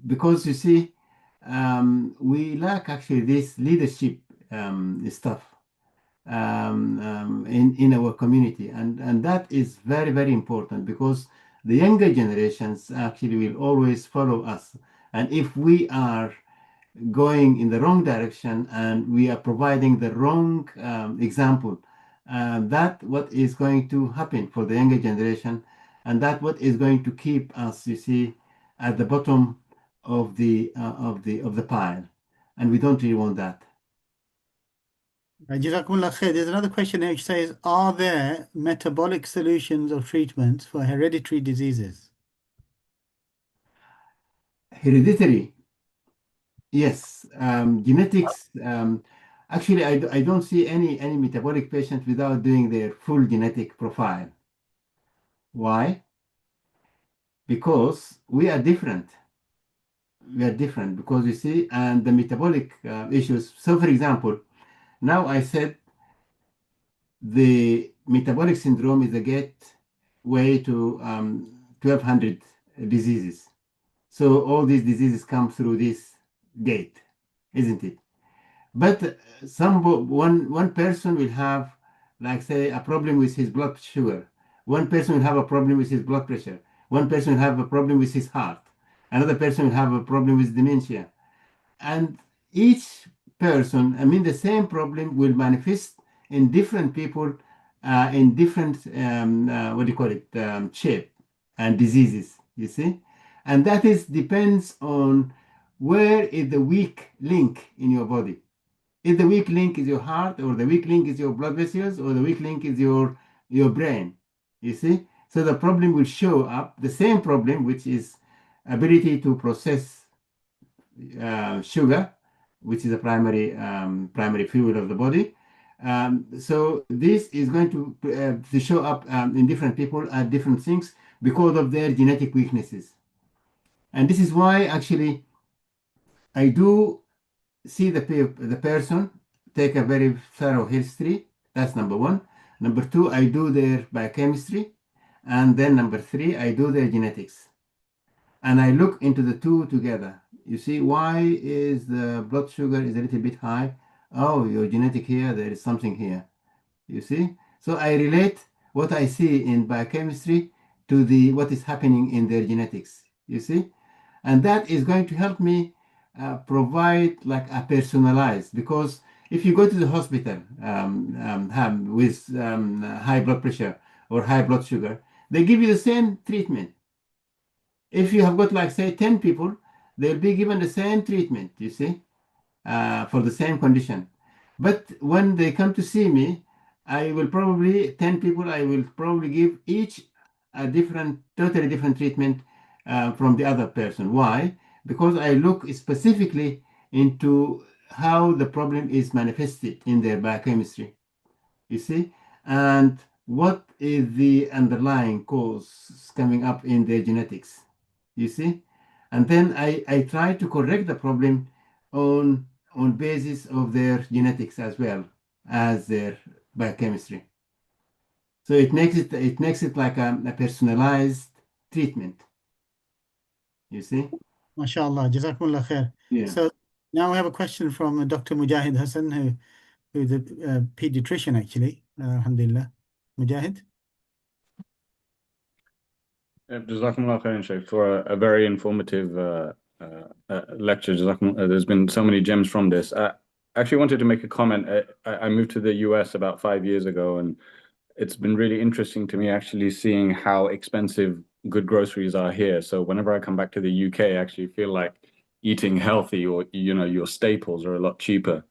because you see, we lack actually this leadership stuff in our community, and that is very, very important, because the younger generations actually will always follow us, and if we are going in the wrong direction and we are providing the wrong example, that what is going to happen for the younger generation, and that what is going to keep us, you see, at the bottom of the pile, and we don't really want that. Jazakumullah khair. There's another question here which says, are there metabolic solutions or treatments for hereditary diseases? Hereditary, yes. Genetics, actually, I don't see any metabolic patient without doing their full genetic profile. Why? Because we are different. We are different because, you see, and the metabolic issues. So, for example, now I said the metabolic syndrome is a gateway to 1,200 diseases. So all these diseases come through this gate, isn't it? But one person will have, like, say, a problem with his blood sugar. One person will have a problem with his blood pressure. One person will have a problem with his heart. Another person will have a problem with dementia. And each person, I mean, the same problem will manifest in different people, in different, what do you call it, shape and diseases, you see? And that depends on where is the weak link in your body. If the weak link is your heart, or the weak link is your blood vessels, or the weak link is your brain, you see? So the problem will show up, the same problem, which is ability to process sugar, which is a primary fuel of the body. So this is going to show up in different people at different things because of their genetic weaknesses. And this is why actually I do see the person, take a very thorough history. That's number one. Number two, I do their biochemistry. And then number three, I do their genetics. And I look into the two together. You see, why is the blood sugar is a little bit high? Oh, your genetic here, there is something here. You see? So I relate what I see in biochemistry to what is happening in their genetics. You see? And that is going to help me provide like a personalized, because if you go to the hospital with high blood pressure or high blood sugar, they give you the same treatment. If you have got like say 10 people, they'll be given the same treatment, you see, for the same condition. But when they come to see me, I will probably 10 people, I will probably give each a different, totally different treatment from the other person. Why? Because I look specifically into how the problem is manifested in their biochemistry, you see, and what is the underlying cause coming up in their genetics, you see, and then I try to correct the problem on basis of their genetics as well as their biochemistry. So it makes it like a personalized treatment, you see. MashaAllah, Jazakumullah khair. Yeah. So now we have a question from Dr. Mujahid Hassan, who's a pediatrician actually. Alhamdulillah. Mujahid? Jazakumullah khairan, Shaykh, for a very informative lecture. There's been so many gems from this. I actually wanted to make a comment. I moved to the US about 5 years ago, and it's been really interesting to me actually seeing how expensive good groceries are here. So whenever I come back to the UK, I actually feel like eating healthy, or your staples are a lot cheaper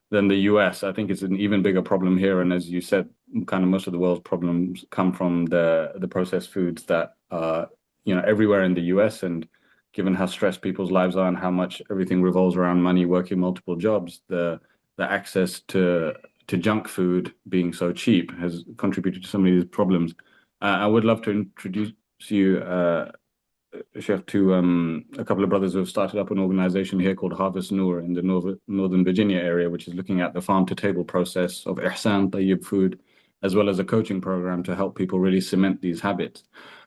than the US. I think it's an even bigger problem here. And as you said, kind of most of the world's problems come from the processed foods that are, everywhere in the US. And given how stressed people's lives are and how much everything revolves around money, working multiple jobs, the access to junk food being so cheap has contributed to so many of these problems. I would love to introduce you, Sheikh, to a couple of brothers who have started up an organization here called Harvest Noor in the Northern Virginia area, which is looking at the farm-to-table process of ihsan, tayyib food, as well as a coaching program to help people really cement these habits.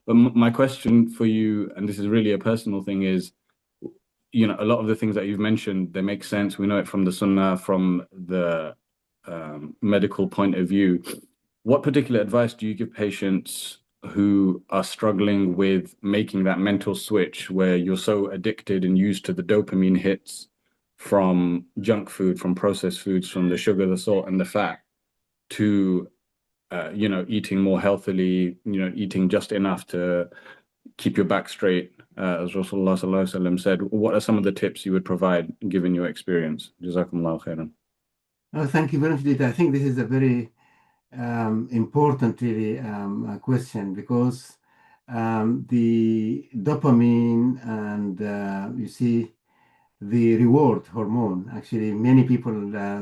But my question for you, and this is really a personal thing, is, a lot of the things that you've mentioned, they make sense. We know it from the Sunnah, from the medical point of view. What particular advice do you give patients who are struggling with making that mental switch where you're so addicted and used to the dopamine hits from junk food, from processed foods, from the sugar, the salt, and the fat, to eating more healthily, eating just enough to keep your back straight, as Rasulullah sallallahu alaihi wasallam said? What are some of the tips you would provide given your experience? Jazakumullah khairan. Oh, thank you very much. I think this is a very important really question, because the dopamine and you see the reward hormone, actually many people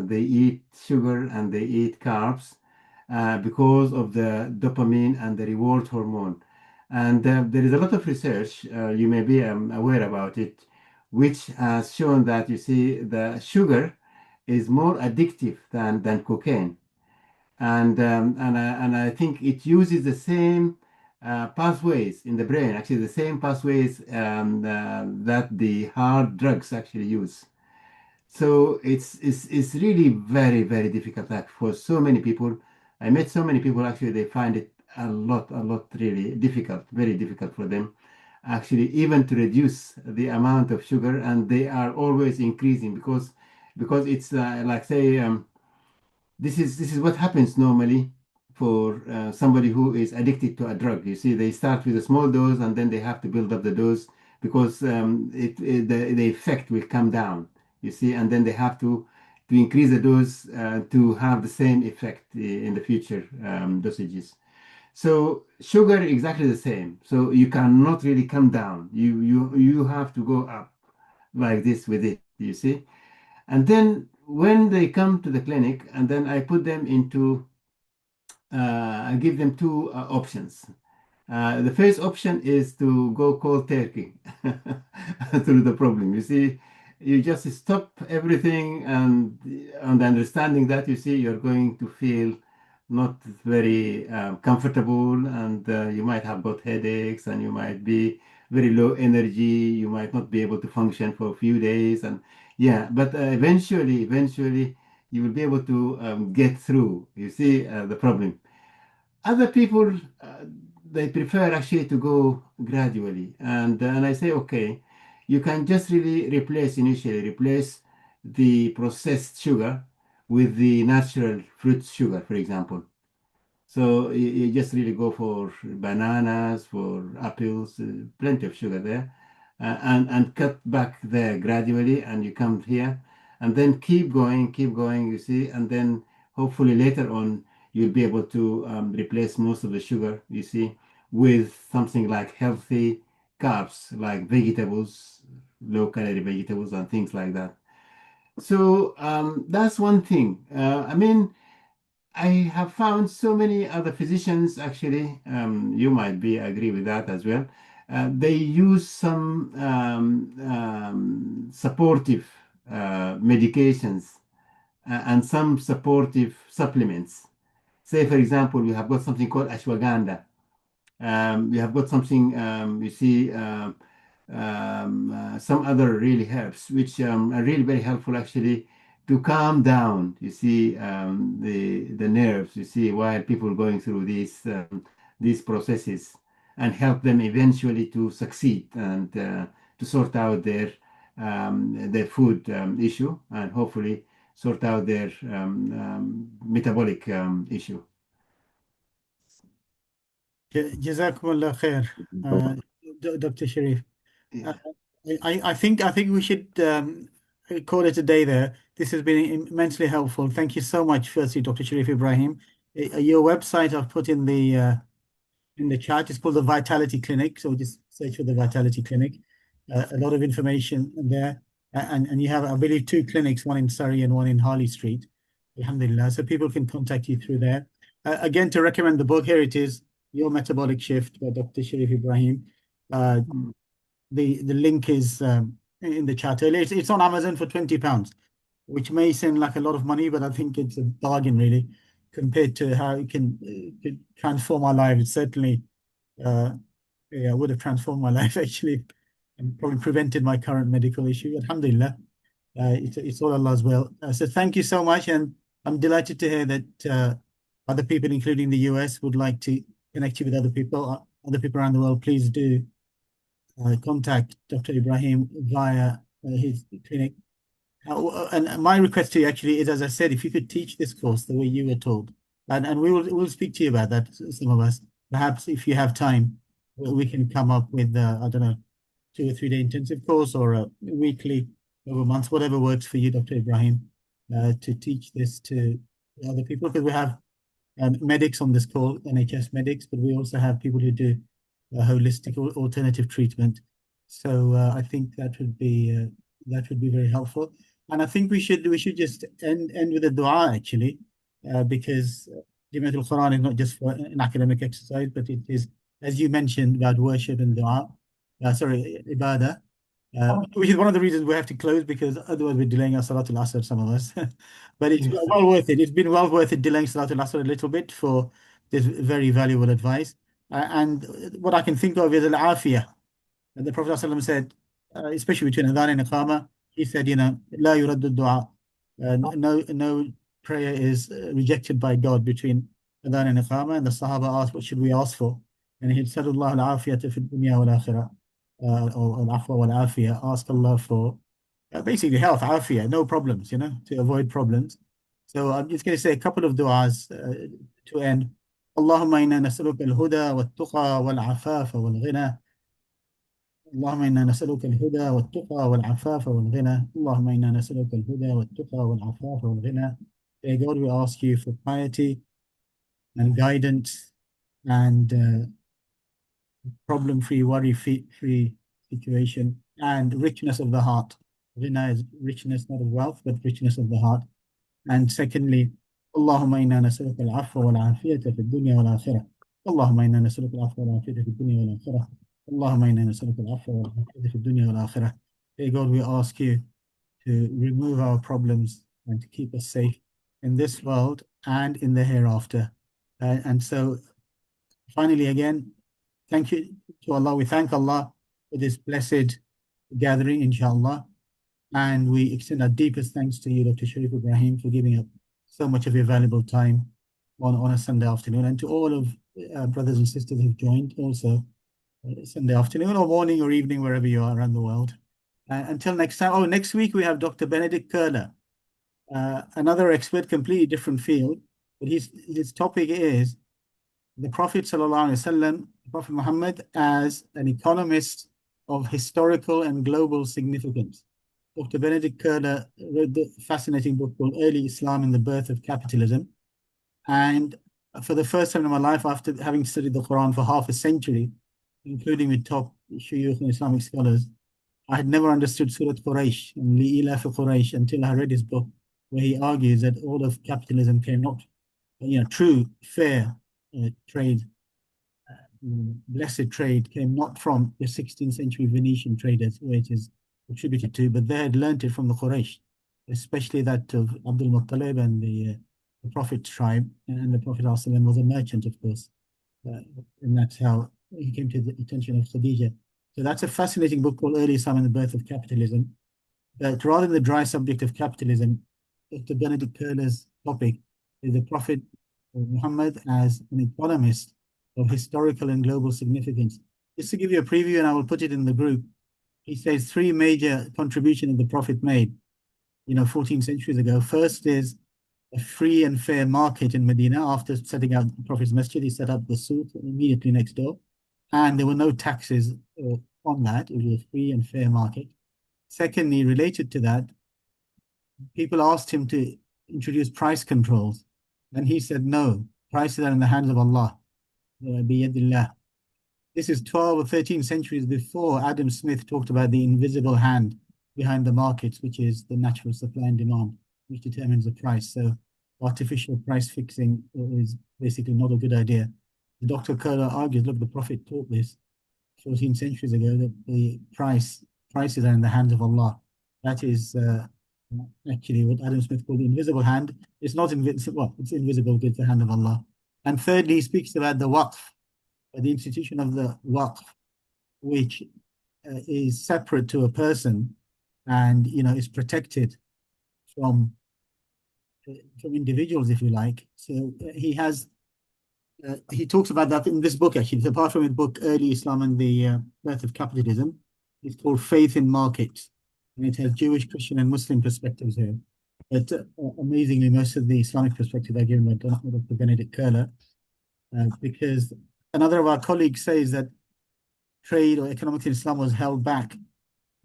they eat sugar and they eat carbs because of the dopamine and the reward hormone. And there is a lot of research, you may be aware about it, which has shown that you see the sugar is more addictive than cocaine. And I think it uses the same pathways in the brain, actually the same pathways that the hard drugs actually use. So it's really very, very difficult, like, for so many people. I met so many people, actually they find it a lot really difficult, very difficult for them actually even to reduce the amount of sugar, and they are always increasing because it's like say this is what happens normally for somebody who is addicted to a drug. You see, they start with a small dose and then they have to build up the dose because the effect will come down, you see, and then they have to increase the dose to have the same effect in the future dosages. So sugar exactly the same. So you cannot really come down. You have to go up like this with it, you see. And then when they come to the clinic, and then I put them into, I give them two options. The first option is to go cold turkey through the problem. You see, you just stop everything, and on the understanding that, you see, you're going to feel not very comfortable, and you might have got headaches, and you might be very low energy. You might not be able to function for a few days, and yeah, but eventually you will be able to get through, you see, the problem. Other people, they prefer actually to go gradually, and I say, okay, you can just really initially replace the processed sugar with the natural fruit sugar, for example. So you just really go for bananas, for apples, plenty of sugar there, and cut back there gradually, and you come here, and then keep going, you see, and then hopefully later on you'll be able to replace most of the sugar, you see, with something like healthy carbs, like vegetables, low-calorie vegetables, and things like that. So that's one thing. I mean, I have found so many other physicians, actually, you might be agree with that as well. They use some supportive medications and some supportive supplements. Say, for example, we have got something called ashwagandha. We have got something, you see, some other really herbs, which are really very helpful actually to calm down, you see, the nerves, you see, while people are going through these processes, and help them eventually to succeed and to sort out their food issue, and hopefully sort out their metabolic issue. Jazakumullah khair, Dr. Sharief. Yeah. I think we should call it a day there. This has been immensely helpful. Thank you so much, firstly, Dr. Sharief Ibrahim. Your website I've put in the chat. It's called the Vitality Clinic. So just search for the Vitality Clinic. A lot of information there. And you have, I believe, 2 clinics, one in Surrey and one in Harley Street. Alhamdulillah. So people can contact you through there. Again, to recommend the book, here it is, Your Metabolic Shift by Dr. Sharief Ibrahim. The link is in the chat earlier. It's on Amazon for £20, which may seem like a lot of money, but I think it's a bargain really compared to how it can transform our lives. It certainly would have transformed my life actually, and probably prevented my current medical issue. Alhamdulillah, it's all Allah's will. So thank you so much, and I'm delighted to hear that other people, including the US, would like to connect you with other people around the world. Please do contact Dr. Ibrahim via his clinic. And my request to you actually is, as I said, if you could teach this course the way you were told, and we'll speak to you about that, some of us. Perhaps if you have time, we can come up with, I don't know, 2 or 3 day intensive course, or a weekly, over months, whatever works for you, Dr. Ibrahim, to teach this to other people, because we have medics on this call, NHS medics, but we also have people who do holistic or alternative treatment. So I think that would be very helpful. And I think we should just end with a dua actually, because القرآن is not just for an academic exercise, but it is, as you mentioned, about worship and dua. Ibadah, which is one of the reasons we have to close, because otherwise we're delaying our Salatul Asr, some of us. But it's well worth it. It's been well worth it delaying Salatul Asr a little bit for this very valuable advice. And what I can think of is al-afiyah. And the Prophet ﷺ said, especially between adhan and iqama, he said, la yuraddu du'a. No prayer is rejected by God between adhan and iqama. And the Sahaba asked, what should we ask for? And he said, Allah al-afiyata fi dunya wal akhirah, or al-afwa wal afiyah. Ask Allah for basically health, afiyah, no problems, to avoid problems. So I'm just going to say a couple of du'as to end. اللهم إنا نسألك الهدى والتقى والعفاف والغنى. اللهم إنا نسألك الهدى والتقى والعفاف والغنى. اللهم إنا نسألك الهدى والتقى والعفاف والغنى. Dear God, we ask you for piety and guidance and problem-free, worry-free situation, and richness of the heart. Ghina is richness not of wealth, but richness of the heart. And secondly, اللهم إنا نسألك العفو والعافية في الدنيا والآخرة. اللهم إنا نسألك العفو والعافية في الدنيا والآخرة. اللهم إنا نسألك العفو والعافية في الدنيا والآخرة. Dear God, we ask you to remove our problems and to keep us safe in this world and in the hereafter. And so, finally, again, thank you to Allah. We thank Allah for this blessed gathering, inshallah. And we extend our deepest thanks to you, Dr. Sharief Ibrahim, for giving up so much of your valuable time on a Sunday afternoon, and to all of brothers and sisters who've joined also Sunday afternoon or morning or evening, wherever you are around the world. Until next time. Next week we have Dr. Benedict Curler, another expert, completely different field, but his topic is the Prophet ﷺ, Prophet Muhammad, as an economist of historical and global significance. Dr. Benedict Curler wrote the fascinating book called Early Islam and the Birth of Capitalism. And for the first time in my life, after having studied the Quran for half a century, including with top shuyukh and Islamic scholars, I had never understood Surah Quraysh and Li'ila for Quraysh until I read his book, where he argues that all of capitalism came not, true, fair trade, blessed trade came not from the 16th century Venetian traders, where it is attributed to, but they had learnt it from the Quraysh, especially that of Abdul Muttalib and the Prophet's tribe, and the Prophet was a merchant, of course, and that's how he came to the attention of Khadija. So that's a fascinating book called Early Islam and the Birth of Capitalism. But rather than the dry subject of capitalism, Dr. Benedict Curler's topic is the Prophet Muhammad as an economist of historical and global significance. Just to give you a preview, and I will put it in the group, he says 3 major contributions the Prophet made, 14 centuries ago. First is a free and fair market in Medina. After setting out the Prophet's masjid, he set up the souk immediately next door, and there were no taxes on that. It was a free and fair market. Secondly, related to that, people asked him to introduce price controls, and he said, no, prices are in the hands of Allah. Biyadillah. This is 12 or 13 centuries before Adam Smith talked about the invisible hand behind the markets, which is the natural supply and demand, which determines the price. So artificial price fixing is basically not a good idea. Dr. Curler argues, look, the Prophet taught this 14 centuries ago, that the prices are in the hands of Allah. That is actually what Adam Smith called the invisible hand. It's not invisible, well, it's invisible, it's the hand of Allah. And thirdly, he speaks about the waqf, the institution of the waqf, which is separate to a person and, is protected from individuals, if you like. So he talks about that in this book, actually. Apart from his book, Early Islam and the Birth of Capitalism, it's called Faith in Markets. And it has Jewish, Christian, and Muslim perspectives here. But amazingly, most of the Islamic perspectives are given by Dr. Benedict Curler, because another of our colleagues says that trade or economics in Islam was held back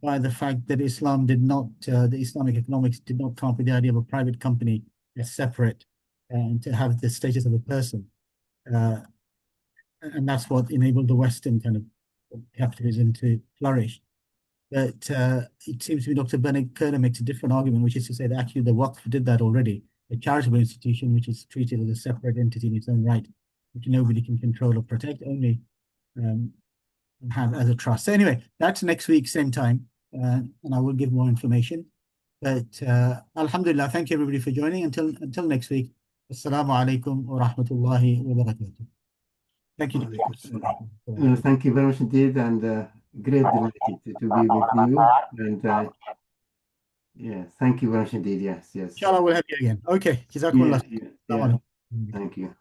by the fact that Islam did not, the Islamic economics did not come up with the idea of a private company as separate and to have the status of a person. And that's what enabled the Western kind of capitalism to flourish. But it seems to me Dr. Benedict Curler makes a different argument, which is to say that actually the Waqf did that already, a charitable institution which is treated as a separate entity in its own right, which nobody can control or protect, only have as a trust. So anyway, that's next week, same time, and I will give more information. But alhamdulillah, thank you everybody for joining. Until next week, assalamu alaikum wa rahmatullahi wa barakatuh. Thank you. Thank you very much indeed, and great delighted to be with you. And yeah, thank you very much indeed. Yes. Inshallah, we'll have you again. Okay. Jazakumullah. Yeah. Thank you.